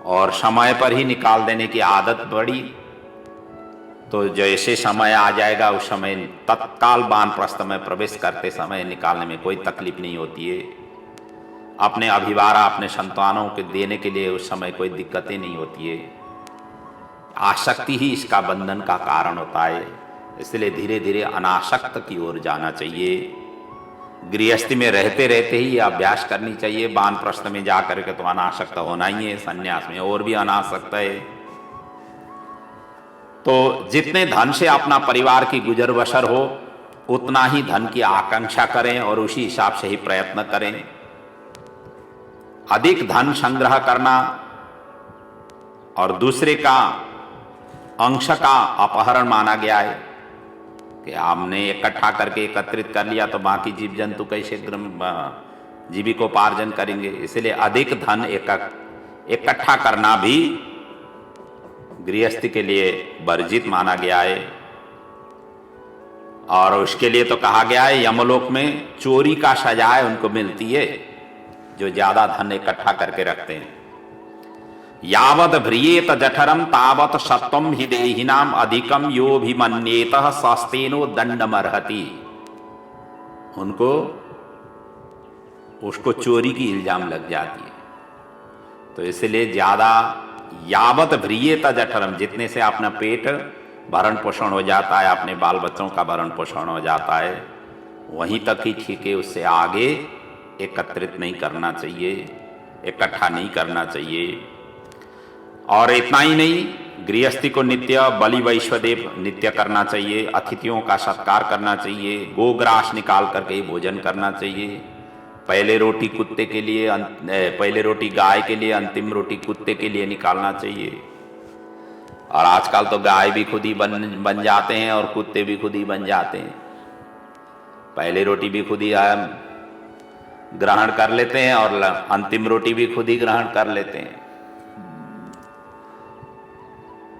और समय पर ही निकाल देने की आदत पड़ी तो जैसे समय आ जाएगा उस समय तत्काल वानप्रस्थ में प्रवेश करते समय निकालने में कोई तकलीफ नहीं होती है। अपने अभिवारा अपने संतानों के देने के लिए उस समय कोई दिक्कतें नहीं होती है। आसक्ति ही इसका बंधन का कारण होता है। इसलिए धीरे धीरे अनासक्त की ओर जाना चाहिए। गृहस्थी में रहते रहते ही अभ्यास करनी चाहिए। वानप्रस्थ में जाकर के तो अनासक्त होना ही है, संन्यास में और भी अनासक्त है। तो जितने धन से अपना परिवार की गुजर बसर हो उतना ही धन की आकांक्षा करें और उसी हिसाब से ही प्रयत्न करें। अधिक धन संग्रह करना और दूसरे का अंश का अपहरण माना गया है कि हमने इकट्ठा करके एकत्रित कर लिया तो बाकी जीव जंतु कैसे जीविकोपार्जन करेंगे। इसलिए अधिक धन इकट्ठा करना भी गृहस्थी के लिए वर्जित माना गया है। और उसके लिए तो कहा गया है यमलोक में चोरी का सजाएं उनको मिलती है जो ज्यादा धन इकट्ठा करके रखते हैं। यावत भ्रियेत जठरम तावत सत्वम हि देहिनाम अधिकम यो भी मन्येत सस्तेनो दंडमर्हति। उनको उसको चोरी की इल्जाम लग जाती है। तो इसलिए ज्यादा यावत भ्रियेत जठरम, जितने से अपना पेट भरण पोषण हो जाता है, अपने बाल बच्चों का भरण पोषण हो जाता है, वहीं तक ही ठीक है। उससे आगे एकत्रित नहीं करना चाहिए, इकट्ठा नहीं करना चाहिए। और इतना ही नहीं, गृहस्थी को नित्य बलि वैश्वदेव नित्य करना चाहिए, अतिथियों का सत्कार करना चाहिए, गोग्रास निकाल करके ही भोजन करना चाहिए। पहले रोटी कुत्ते के लिए, पहले रोटी गाय के लिए, अंतिम रोटी कुत्ते के लिए निकालना चाहिए। और आजकल तो गाय भी खुद ही बन जाते हैं और कुत्ते भी खुद ही बन जाते हैं। पहले रोटी भी खुद ही ग्रहण कर लेते हैं और अंतिम रोटी भी खुद ही ग्रहण कर लेते हैं।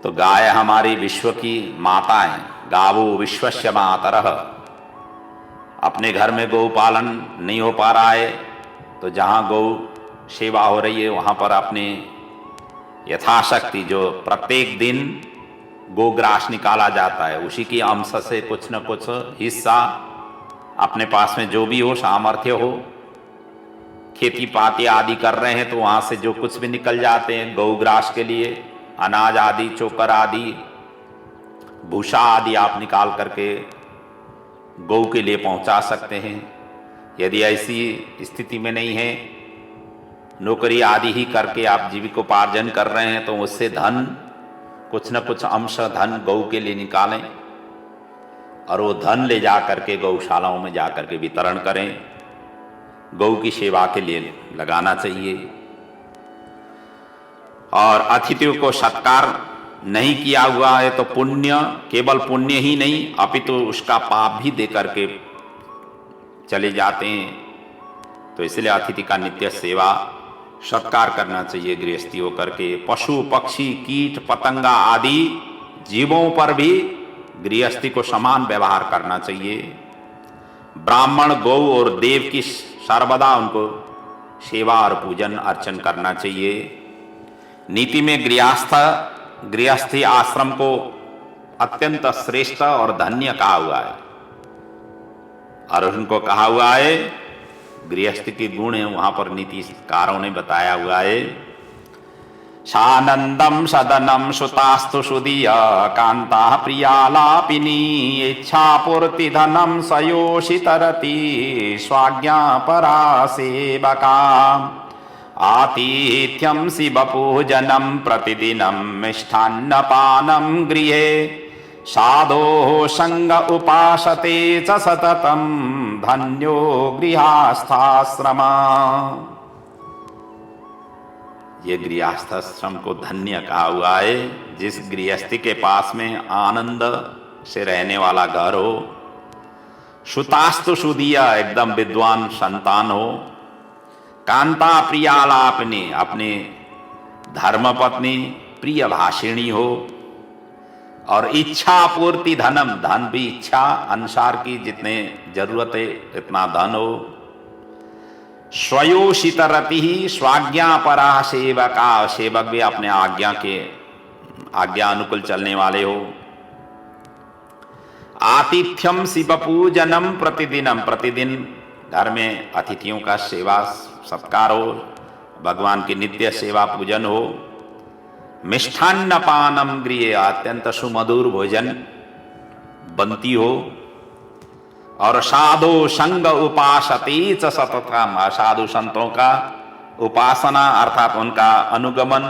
तो गाय हमारी विश्व की माता है। गावो विश्वस्य मातरः। अपने घर में गौ पालन नहीं हो पा रहा है तो जहाँ गौ सेवा हो रही है वहाँ पर अपने यथाशक्ति जो प्रत्येक दिन गोग्रास निकाला जाता है उसी की अंश से कुछ न कुछ हिस्सा अपने पास में जो भी हो, सामर्थ्य हो, खेती पाती आदि कर रहे हैं तो वहाँ से जो कुछ भी निकल जाते हैं गौग्रास के लिए, अनाज आदि, चोकर आदि, भूसा आदि आप निकाल करके गौ के लिए पहुंचा सकते हैं। यदि ऐसी स्थिति में नहीं है, नौकरी आदि ही करके आप जीविकोपार्जन कर रहे हैं तो उससे धन कुछ न कुछ अंश धन गौ के लिए निकालें और वो धन ले जा करके गौशालाओं में जा करके वितरण करें। गौ की सेवा के लिए लगाना चाहिए। और अतिथियों को सत्कार नहीं किया हुआ है तो पुण्य, केवल पुण्य ही नहीं अपितु उसका पाप भी दे करके चले जाते हैं। तो इसलिए अतिथि का नित्य सेवा सत्कार करना चाहिए गृहस्थी होकर के। पशु पक्षी कीट पतंगा आदि जीवों पर भी गृहस्थी को समान व्यवहार करना चाहिए। ब्राह्मण गौ और देव की सर्वदा उनको सेवा और पूजन अर्चन करना चाहिए। नीति में गृहस्थी आश्रम को अत्यंत श्रेष्ठ और धन्य कहा हुआ है और उनको कहा हुआ है गृहस्थ के गुण है वहां पर नीतिकारों ने बताया हुआ है। सानंदम सदनम सुतास्तु सुदीय कांता प्रियालापिनी इच्छा पूर्ति धनम सयोषितरति स्वाज्ञा परा सेवका आतिथ्यम शिवपूजनम प्रतिदिनम मिष्ठान्नपानम गृहे साधो संग उपासते च सततम धन्यो गृहस्थाश्रमा। ये गृहस्थाश्रम को धन्य कहा हुआ है जिस गृहस्थी के पास में आनंद से रहने वाला घर हो, सुतास्तु सुदिया एकदम विद्वान संतान हो, कांता प्रियालापिनी अपनी धर्मपत्नी प्रिय भाषिणी हो, और इच्छा पूर्ति धनम धन भी इच्छा अनुसार की जितने जरूरत है इतना धन हो, स्वयोषितरति ही स्वाज्ञा परा सेवका सेवक भी अपने आज्ञा अनुकूल चलने वाले हो, आतिथ्यम शिव पूजनम प्रतिदिनम प्रतिदिन घर में अतिथियों का सेवा सत्कार हो, भगवान की नित्य सेवा पूजन हो, मिष्ठान्न पानम गृहे अत्यंत सुमधुर भोजन बनती हो, और साधु संग उपासते च सततम साधु संतों का उपासना अर्थात उनका अनुगमन,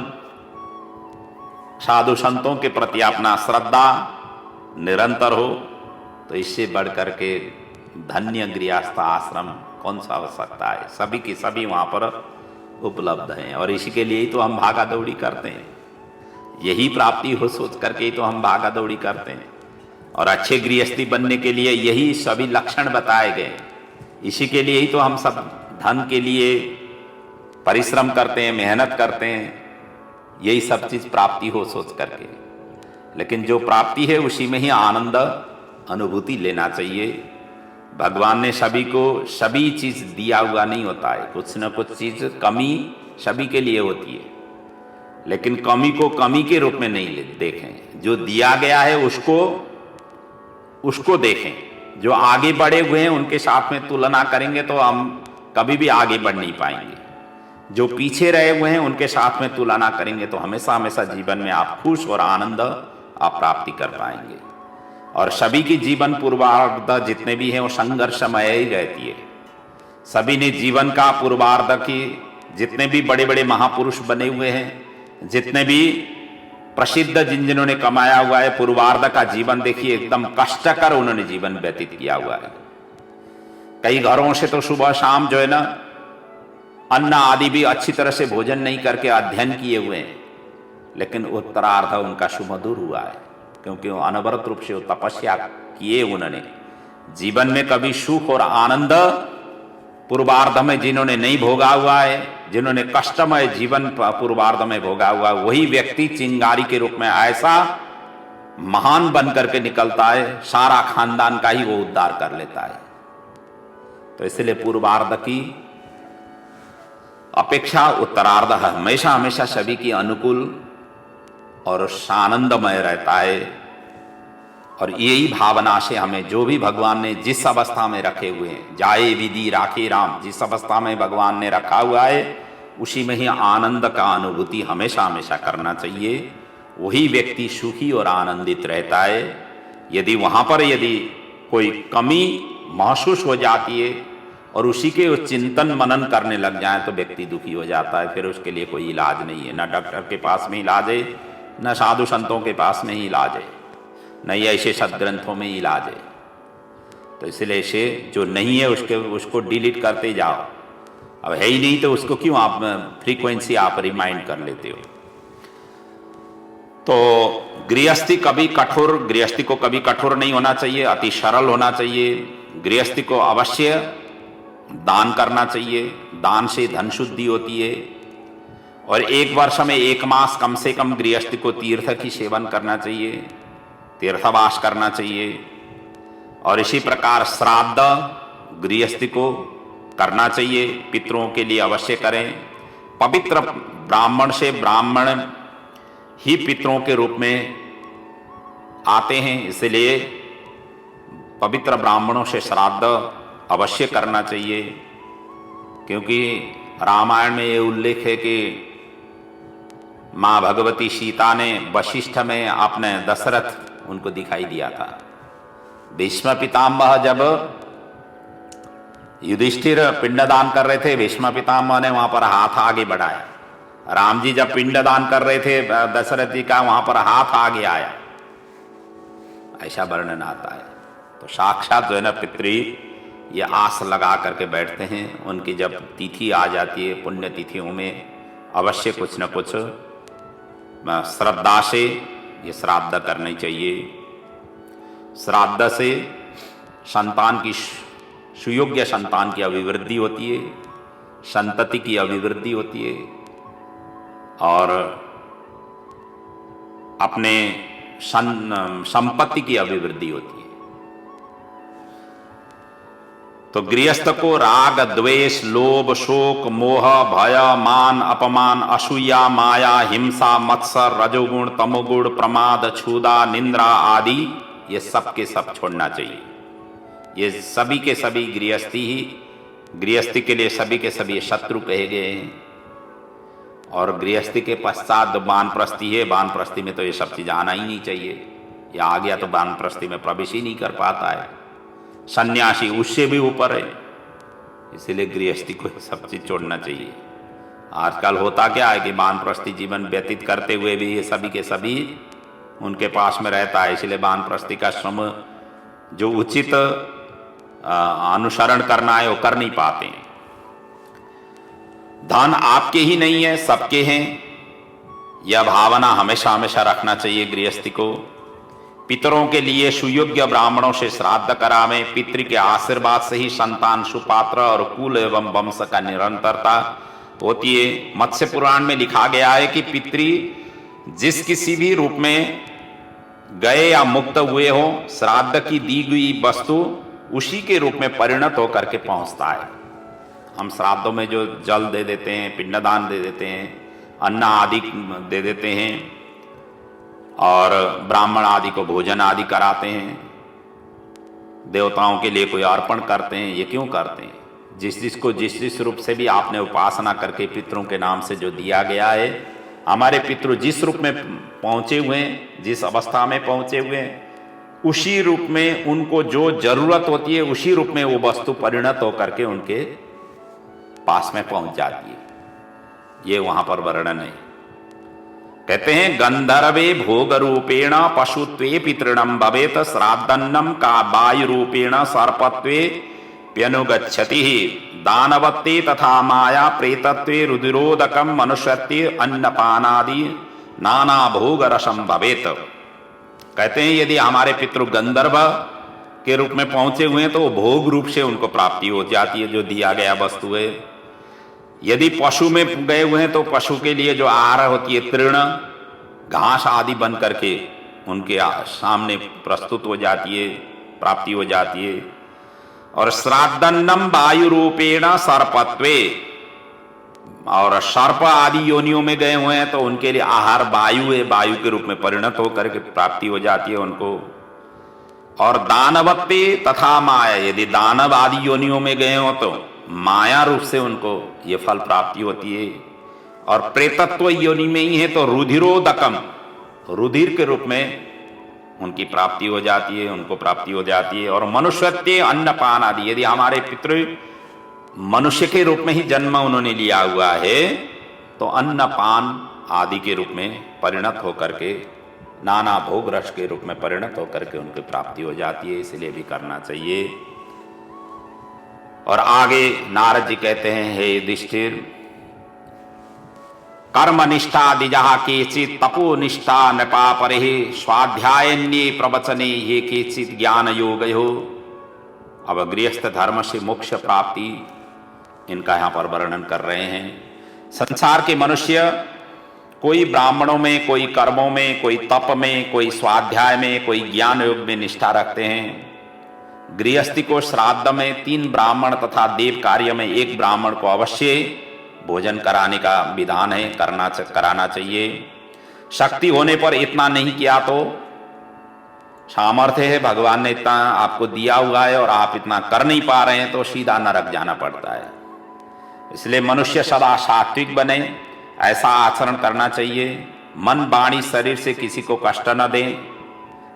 साधु संतों के प्रति अपना श्रद्धा निरंतर हो। तो इससे बढ़कर के धन्य गृहस्थ आश्रम कौन सा हो सकता है। सभी की सभी वहाँ पर उपलब्ध हैं और इसी के लिए ही तो हम भागा दौड़ी करते हैं, यही प्राप्ति हो सोच करके ही तो हम भागा दौड़ी करते हैं। और अच्छे गृहस्थी बनने के लिए यही सभी लक्षण बताए गए, इसी के लिए ही तो हम सब धन के लिए परिश्रम करते हैं, मेहनत करते हैं, यही सब चीज प्राप्ति हो सोच करके। लेकिन जो प्राप्ति है उसी में ही आनंद अनुभूति लेना चाहिए। भगवान ने सभी को सभी चीज दिया हुआ नहीं होता है, कुछ न कुछ चीज कमी सभी के लिए होती है, लेकिन कमी को कमी के रूप में नहीं देखें। जो दिया गया है उसको देखें। जो आगे बढ़े हुए हैं उनके साथ में तुलना करेंगे तो हम कभी भी आगे बढ़ नहीं पाएंगे। जो पीछे रहे हुए हैं उनके साथ में तुलना करेंगे तो हमेशा हमेशा जीवन में आप खुश और आनंद आप प्राप्ति कर पाएंगे। और सभी की जीवन पूर्वार्ध जितने भी हैं वो संघर्षमय ही रहती है। सभी ने जीवन का पूर्वार्ध की, जितने भी बड़े बड़े महापुरुष बने हुए हैं, जितने भी प्रसिद्ध जिन्होंने कमाया हुआ है, पूर्वार्ध का जीवन देखिए एकदम कष्टकर उन्होंने जीवन व्यतीत किया हुआ है। कई घरों से तो सुबह शाम जो है ना अन्न आदि भी अच्छी तरह से भोजन नहीं करके अध्ययन किए हुए हैं, लेकिन उत्तरार्ध उनका सुमधुर हुआ है, क्योंकि वो अनवरत रूप से तपस्या किए। उन्होंने जीवन में कभी सुख और आनंद पूर्वार्ध में जिन्होंने नहीं भोगा हुआ है, जिन्होंने कष्टमय जीवन पूर्वार्ध में भोगा हुआ, वही व्यक्ति चिंगारी के रूप में ऐसा महान बन करके निकलता है, सारा खानदान का ही वो उद्धार कर लेता है। तो इसलिए पूर्वार्ध की अपेक्षा उत्तरार्ध हमेशा हमेशा सभी की अनुकूल और आनंदमय रहता है। और यही भावना से हमें जो भी भगवान ने जिस अवस्था में रखे हुए हैं, जाए विधि राखे राम, जिस अवस्था में भगवान ने रखा हुआ है उसी में ही आनंद का अनुभूति हमेशा हमेशा करना चाहिए। वही व्यक्ति सुखी और आनंदित रहता है। यदि वहाँ पर यदि कोई कमी महसूस हो जाती है और उसी के चिंतन मनन करने लग जाए तो व्यक्ति दुखी हो जाता है। फिर उसके लिए कोई इलाज नहीं है, न डॉक्टर के पास में इलाज है, न साधु संतों के पास में ही इलाज है, न ही ऐसे सदग्रंथों में इलाज है। तो इसलिए ऐसे जो नहीं है उसको डिलीट करते जाओ। अब है ही नहीं तो उसको क्यों आप फ्रीक्वेंसी आप रिमाइंड कर लेते हो। तो गृहस्थी को कभी कठोर नहीं होना चाहिए, अति सरल होना चाहिए। गृहस्थी को अवश्य दान करना चाहिए, दान से धन शुद्धि होती है। और एक वर्ष में 1 मास कम से कम गृहस्थी को तीर्थ की सेवन करना चाहिए, तीर्थवास करना चाहिए। और इसी प्रकार श्राद्ध गृहस्थी को करना चाहिए, पितरों के लिए अवश्य करें। पवित्र ब्राह्मण से ब्राह्मण ही पितरों के रूप में आते हैं, इसलिए पवित्र ब्राह्मणों से श्राद्ध अवश्य करना चाहिए। क्योंकि रामायण में ये उल्लेख है कि माँ भगवती सीता ने वशिष्ठ में अपने दशरथ उनको दिखाई दिया था। भीष्म पितामह जब युधिष्ठिर पिंडदान कर रहे थे, भीष्म पितामह ने वहां पर हाथ आगे बढ़ाया। राम जी जब पिंडदान कर रहे थे दशरथ जी का, वहां पर हाथ आगे आया, ऐसा वर्णन आता है। तो साक्षात जो है ना पितृ ये आस लगा करके बैठते हैं। उनकी जब तिथि आ जाती है, पुण्य तिथियों में अवश्य कुछ न कुछ श्रद्धा से ये श्राद्ध करनी चाहिए। श्राद्ध से संतान की सुयोग्य संतान की अभिवृद्धि होती है, संतति की अभिवृद्धि होती है और अपने संपत्ति की अभिवृद्धि होती है। तो गृहस्थ को राग द्वेष लोभ शोक मोह भय मान अपमान असूया माया हिंसा मत्सर रजोगुण तमोगुण प्रमाद क्षुधा निंद्रा आदि ये सब के सब छोड़ना चाहिए। ये सभी के सभी गृहस्थी के लिए सभी के सभी शत्रु कहे गए हैं। और गृहस्थी के पश्चात वानप्रस्थी है, वानप्रस्थी में तो ये सब चीज आना ही नहीं चाहिए। या आ गया तो वानप्रस्थी में प्रवेश ही नहीं कर पाता है। सन्यासी उससे भी ऊपर है, इसीलिए गृहस्थी को सब चीज छोड़ना चाहिए। आजकल होता क्या है कि वानप्रस्थी जीवन व्यतीत करते हुए भी ये सभी के सभी उनके पास में रहता है, इसलिए वानप्रस्थी का श्रम जो उचित अनुसरण करना है वो कर नहीं पाते हैं। धन आपके ही नहीं है, सबके हैं, यह भावना हमेशा हमेशा रखना चाहिए गृहस्थी को। पितरों के लिए सुयोग्य ब्राह्मणों से श्राद्ध करावें। पितृ के आशीर्वाद से ही संतान सुपात्र और कुल एवं वंश का निरंतरता होती है। मत्स्य पुराण में लिखा गया है कि पितृ जिस किसी भी रूप में गए या मुक्त हुए हो, श्राद्ध की दी गई वस्तु उसी के रूप में परिणत होकर के पहुंचता है। हम श्राद्धों में जो जल दे देते हैं, पिंडदान दे देते हैं, अन्न आदि दे देते हैं और ब्राह्मण आदि को भोजन आदि कराते हैं, देवताओं के लिए कोई अर्पण करते हैं, ये क्यों करते हैं? जिस जिस रूप से भी आपने उपासना करके पितरों के नाम से जो दिया गया है, हमारे पितृ जिस रूप में पहुंचे हुए हैं, जिस अवस्था में पहुंचे हुए हैं, उसी रूप में उनको जो जरूरत होती है उसी रूप में वो वस्तु परिणत होकर के उनके पास में पहुंच जाती है। ये वहां पर वर्णन है। कहते हैं गंधर्वे भोग रूपेण पशुत्वे पितृणम भवेत श्राद्धन्नम का वायु रूपेण सर्पत्वे प्यनुगच्छति दानवत्ते तथा माया प्रेतत्वे रुधिरोदकम मनुष्यत्वे अन्नपानादि नाना भोग रसम भवेत। कहते हैं यदि हमारे पितृ गंधर्व के रूप में पहुंचे हुए हैं तो भोग रूप से उनको प्राप्ति हो जाती है, जो दिया गया वस्तु है। यदि पशु में गए हुए हैं तो पशु के लिए जो आहार होती है, तृण घास आदि बन करके उनके सामने प्रस्तुत हो जाती है, प्राप्ति हो जाती है। और श्राद्धन्नम वायु रूपेण सर्पत्वे, और सर्प आदि योनियों में गए हुए हैं तो उनके लिए आहार वायु है, वायु के रूप में परिणत होकर के प्राप्ति हो जाती है उनको। और दानवत्ते तथा माया, यदि दानव आदि योनियों में गए हो तो माया रूप से उनको ये फल प्राप्ति होती है। और प्रेतत्व योनि में ही है तो रुधिरोदकम, रुधिर के रूप में उनकी प्राप्ति हो जाती है, उनको प्राप्ति हो जाती है। और मनुष्यत्व अन्नपान आदि, यदि हमारे पितृ मनुष्य के रूप में ही जन्म उन्होंने लिया हुआ है तो अन्नपान आदि के रूप में परिणत होकर के, नाना भोग रस के रूप में परिणत होकर के उनकी प्राप्ति हो जाती है, इसलिए भी करना चाहिए। और आगे नारद जी कहते हैं, हे युधिष्ठिर, कर्मनिष्ठा दिजहा केचित तपोनिष्ठा नृपा परिहि स्वाध्यायन्ये प्रवचने ये केचित ज्ञान योगयो। अब गृहस्थ धर्म से मोक्ष प्राप्ति इनका यहाँ पर वर्णन कर रहे हैं। संसार के मनुष्य कोई ब्राह्मणों में, कोई कर्मों में, कोई तप में, कोई स्वाध्याय में, कोई ज्ञान योग में निष्ठा रखते हैं। गृहस्थी को श्राद्ध में 3 ब्राह्मण तथा देव कार्य में 1 ब्राह्मण को अवश्य भोजन कराने का विधान है, कराना चाहिए। शक्ति होने पर इतना नहीं किया तो, सामर्थ्य है, भगवान ने इतना आपको दिया हुआ है और आप इतना कर नहीं पा रहे हैं तो सीधा नरक जाना पड़ता है। इसलिए मनुष्य सदा सात्विक बने, ऐसा आचरण करना चाहिए। मन वाणी शरीर से किसी को कष्ट न दें।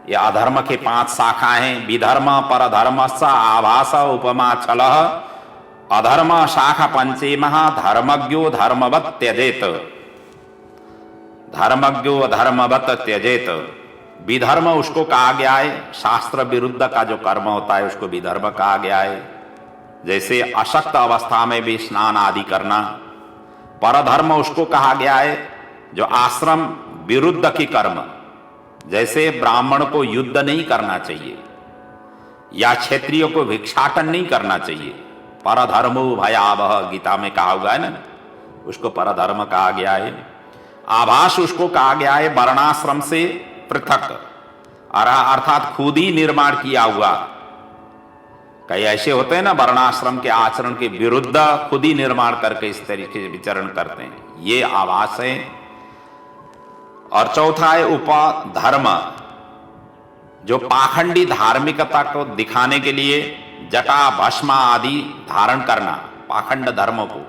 ये अधर्म के 5 शाखाएं हैं। विधर्म परधर्मस्य आभास उपमा छलः अधर्म शाखा पंचेमः धर्मज्ञो धर्मवत् त्यजेत। धर्मज्ञो धर्मवत् त्यजेत। विधर्म उसको कहा गया है, शास्त्र विरुद्ध का जो कर्म होता है उसको विधर्म कहा गया है। जैसे अशक्त अवस्था में भी स्नान आदि करना। परधर्म उसको कहा गया है जो आश्रम विरुद्ध की कर्म, जैसे ब्राह्मण को युद्ध नहीं करना चाहिए या क्षत्रिय को भिक्षाटन नहीं करना चाहिए। परधर्मो भयावह गीता में कहा हुआ है ना, उसको परधर्म कहा गया है। आभास उसको कहा गया है वर्णाश्रम से पृथक, अर्थात खुद ही निर्माण किया हुआ। कई ऐसे होते हैं ना वर्णाश्रम के आचरण के विरुद्ध खुद ही निर्माण करके इस तरीके से विचरण करते हैं, ये आभास है। और चौथा है उपधर्म, जो पाखंडी धार्मिकता को दिखाने के लिए जटा भस्मा आदि धारण करना, पाखंड धर्म को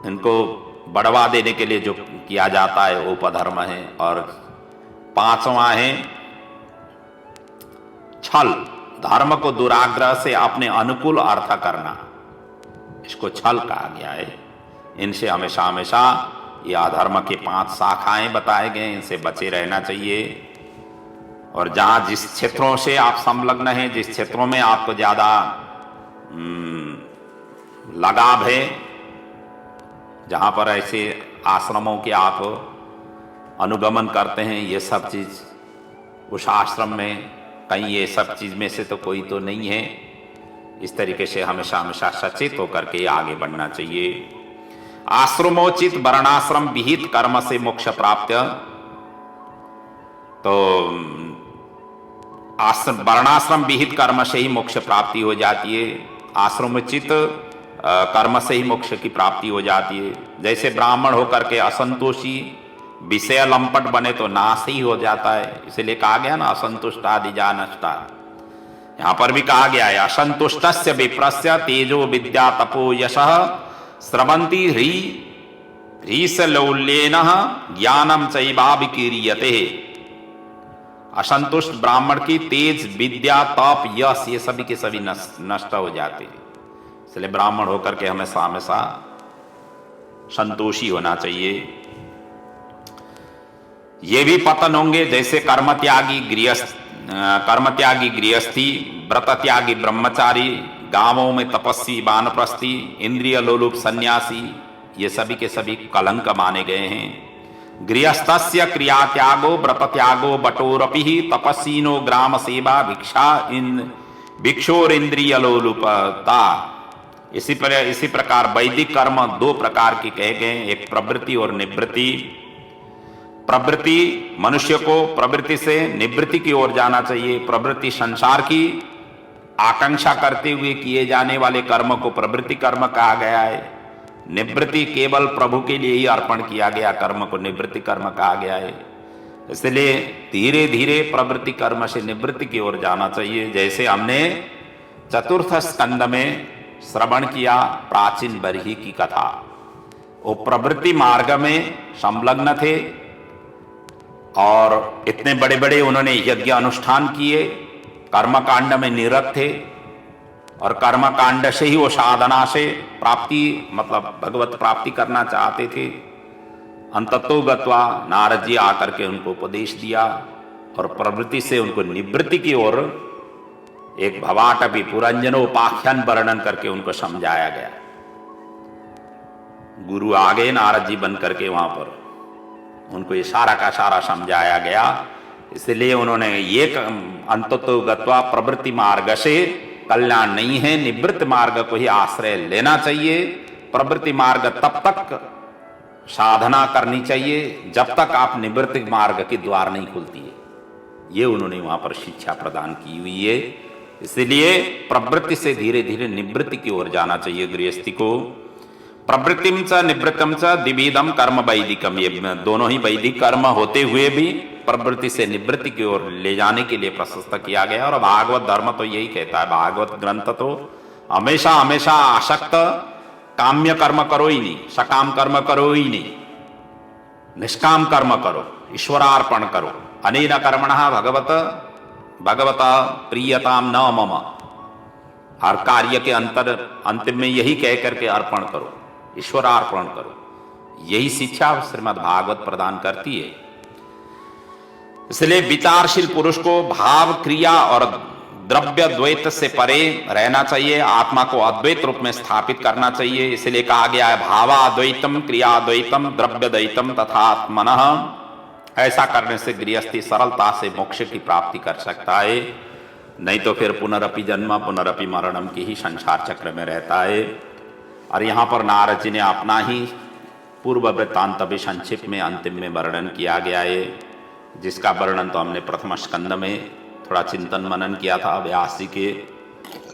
इनको बढ़वा देने के लिए जो किया जाता है वो उपधर्म है। और 5वां है छल, धर्म को दुराग्रह से अपने अनुकूल अर्थ करना, इसको छल कहा गया है। इनसे हमेशा हमेशा ये अधर्म के 5 शाखाएं बताए गए, इनसे बचे रहना चाहिए। और जहाँ जिस क्षेत्रों से आप संलग्न हैं, जिस क्षेत्रों में आपको ज़्यादा लगाव है, जहाँ पर ऐसे आश्रमों के आप अनुगमन करते हैं, ये सब चीज़ उस आश्रम में कहीं ये सब चीज में से तो कोई तो नहीं है। इस तरीके से हमेशा हमेशा सचेत होकर के आगे बढ़ना चाहिए। आश्रमोचित वर्णाश्रम विहित कर्म से मोक्ष प्राप्त। तो वर्णाश्रम विहित कर्म से ही मोक्ष प्राप्ति हो जाती है। आश्रमोचित कर्म से ही मोक्ष की प्राप्ति हो जाती है। जैसे ब्राह्मण होकर के असंतोषी विषय लंपट बने तो नाश ही हो जाता है। इसलिए कहा गया ना, असंतुष्टादिजा नष्टा। यहां पर भी कहा गया है, असंतुष्टस्य विप्रस्य तेजो विद्या तपो यशः स्रवंती ह्रीसलौल्येन ज्ञानम चैवाभिकीर्यते। असंतुष्ट ब्राह्मण की तेज, विद्या, तप, यश ये सभी के सभी नष्ट हो जाते हैं। इसलिए ब्राह्मण होकर के हमेशा हमेशा संतोषी होना चाहिए। ये भी पतन होंगे जैसे कर्मत्यागी गृहस्थी, व्रत त्यागी ब्रह्मचारी, गांवों में तपस्वी वानप्रस्थी, इंद्रिय लोलुप सन्यासी, ये सभी के सभी कलंक माने गए हैं। गृहस्थस्य क्रिया त्यागो व्रत त्यागो बटोरपि तपस्वीनो ग्राम सेवा भिक्षोर इंद्रिय लोलुपता। इसी प्रकार वैदिक कर्म दो प्रकार के कहे गए, एक प्रवृत्ति और निवृत्ति। प्रवृत्ति मनुष्य को प्रवृत्ति से निवृत्ति की ओर जाना चाहिए। प्रवृत्ति संसार की आकांक्षा करते हुए किए जाने वाले कर्म को प्रवृत्ति कर्म कहा गया है। निवृत्ति केवल प्रभु के लिए ही अर्पण किया गया कर्म को निवृत्ति कर्म कहा गया है। इसलिए धीरे धीरे प्रवृत्ति कर्म से निवृत्ति की ओर जाना चाहिए। जैसे हमने चतुर्थ स्कंद में श्रवण किया प्राचीन बरही की कथा, वो प्रवृत्ति मार्ग में संलग्न थे और इतने बड़े बड़े उन्होंने यज्ञ अनुष्ठान किए, कर्मकांड में निरत थे और कर्मकांड से ही वो साधना से प्राप्ति मतलब भगवत प्राप्ति करना चाहते थे। अंततो गत्वा नारद जी आकर के उनको उपदेश दिया और प्रवृत्ति से उनको निवृत्ति की ओर एक भवाटपी पुरंजनोपाख्यान वर्णन करके उनको समझाया गया। गुरु आ गए नारद जी बन करके वहां पर, उनको ये सारा का सारा समझाया गया। इसलिए उन्होंने ये अंततो गत्वा प्रवृत्ति मार्ग से कल्याण नहीं है, निवृत्त मार्ग को ही आश्रय लेना चाहिए। प्रवृत्ति मार्ग तब तक साधना करनी चाहिए जब तक आप निवृत्ति मार्ग के द्वार नहीं खुलती है। ये उन्होंने वहां पर शिक्षा प्रदान की हुई है। इसलिए प्रवृत्ति से धीरे धीरे निवृत्ति की ओर जाना चाहिए गृहस्थी को। प्रवृत्तिम च निवृत्तम च द्विविधम कर्म वैदिकम, ये दोनों ही वैदिक कर्म होते हुए भी प्रवृत्ति से निवृत्ति की ओर ले जाने के लिए प्रशस्त किया गया। और भागवत धर्म तो यही कहता है, भागवत ग्रंथ तो हमेशा हमेशा आसक्त काम्य कर्म करो ही नहीं, सकाम कर्म करो ही नहीं, निष्काम कर्म करो, ईश्वरार्पण करो। अनेन कर्मणः भगवत प्रियताम न मम, हर कार्य के अंतिम में यही कह करके अर्पण करो, ईश्वरार्पण करो। यही शिक्षा श्रीमद् भागवत प्रदान करती है। इसलिए विचारशील पुरुष को भाव, क्रिया और द्रव्य द्वैत से परे रहना चाहिए, आत्मा को अद्वैत रूप में स्थापित करना चाहिए। इसलिए कहा गया है भावाद्वैतम, क्रियाद्वैतम, द्रव्यद्वैतम तथा आत्मनः। ऐसा करने से गृहस्थी सरलता से मोक्ष की प्राप्ति कर सकता है, नहीं तो फिर पुनरपि जन्म पुनरपि मरणम की ही संसार चक्र में रहता है। और यहाँ पर नारद जी ने अपना ही पूर्व वृत्तांत भी संक्षिप्त में अंतिम में वर्णन किया गया है, जिसका वर्णन तो हमने प्रथम स्कंद में थोड़ा चिंतन मनन किया था। व्यास जी के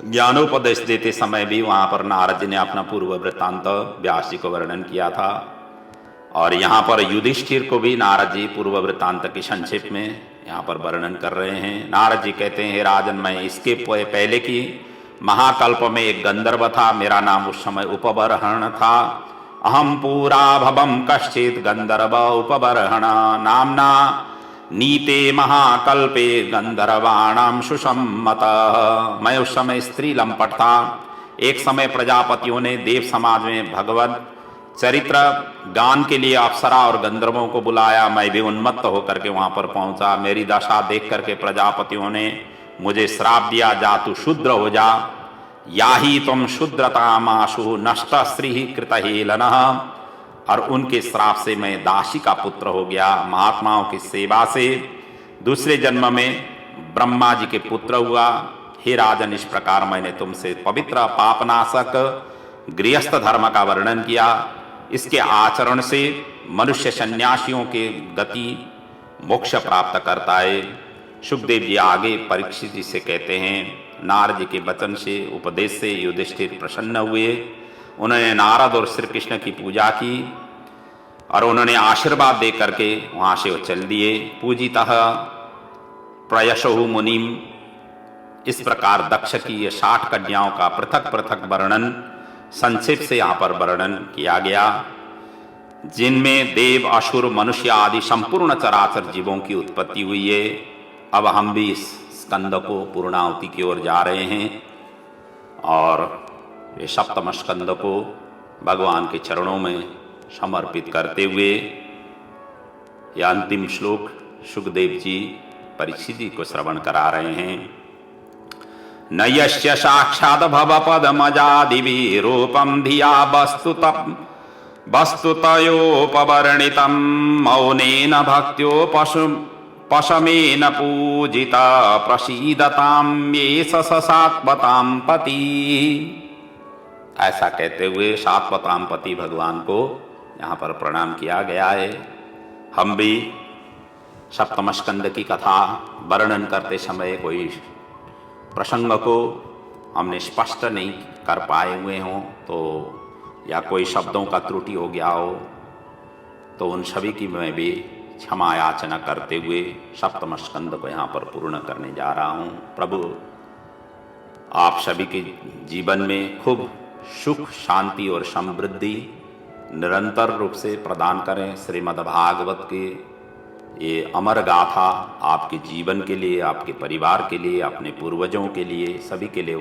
ज्ञानोपदेश देते समय भी वहाँ पर नारद जी ने अपना पूर्व वृत्तांत व्यास जी को वर्णन किया था। और यहाँ पर युधिष्ठिर को भी नारद जी पूर्व वृत्तांत की संक्षेप में यहाँ पर वर्णन कर रहे हैं। नारद जी कहते हैं, हे राजन, मैं इसके पहले की महाकल्प में एक गंधर्व था, मेरा नाम उस समय उपबर्हण था। अहम पूरा भवम कश्चित गंधर्व उपबर्हण नामना नीते महाकल्पे गंधर्वाणाम सुसम्मत। मैं उस समय स्त्री लंपट था। एक समय प्रजापतियों ने देव समाज में भगवत चरित्र गान के लिए अप्सरा और गंधर्वों को बुलाया। मैं भी उन्मत्त होकर के वहां पर पहुंचा। मेरी दशा देख करके प्रजापतियों ने मुझे श्राप दिया, जा तू शूद्र हो जा, या ही तुम शूद्रतामाशु नष्ट स्त्री कृत हेलनः। और उनके श्राप से मैं दासी का पुत्र हो गया। महात्माओं की सेवा से दूसरे जन्म में ब्रह्मा जी के पुत्र हुआ। हे राजन, इस प्रकार मैंने तुमसे पवित्र पापनाशक गृहस्थ धर्म का वर्णन किया। इसके आचरण से मनुष्य सन्यासियों के गति मोक्ष प्राप्त करता है। सुखदेव जी आगे परीक्षित जी से कहते हैं, नारद जी के वचन से, उपदेश से युधिष्ठिर प्रसन्न हुए। उन्होंने नारद और श्री कृष्ण की पूजा की और उन्होंने आशीर्वाद दे करके वहाँ से वो चल दिए। पूजितः प्रयशहु मुनिम, इस प्रकार दक्ष की ये 60 कन्याओं का पृथक पृथक वर्णन संक्षेप से यहाँ पर वर्णन किया गया, जिनमें देव, असुर, मनुष्य आदि संपूर्ण चराचर जीवों की उत्पत्ति हुई है। अब हम भी इस स्कंद को पूर्णाहुति की ओर जा रहे हैं और ये सप्तम स्कंद को भगवान के चरणों में समर्पित करते हुए यह अंतिम श्लोक सुखदेव जी परीक्षित जी को श्रवण करा रहे हैं। न यस्य साक्षात् भवपदमजादिभिः रूपं धिया वस्तुतयोपवर्णितं मौनेन भक्त्योपशमेन पूजिता प्रसीदतां येष सात्वतां पति। ऐसा कहते हुए सात्वतां पति भगवान को यहाँ पर प्रणाम किया गया है। हम भी सप्तम स्कंद की कथा वर्णन करते समय कोई प्रसंग को हमने स्पष्ट नहीं कर पाए हुए हों तो, या कोई शब्दों का त्रुटि हो गया हो तो उन सभी की मैं भी क्षमा याचना करते हुए सप्तम स्कंद को यहाँ पर पूर्ण करने जा रहा हूँ। प्रभु आप सभी के जीवन में खूब सुख, शांति और समृद्धि निरंतर रूप से प्रदान करें। श्रीमद् भागवत के ये अमर गाथा आपके जीवन के लिए, आपके परिवार के लिए, अपने पूर्वजों के लिए, सभी के लिए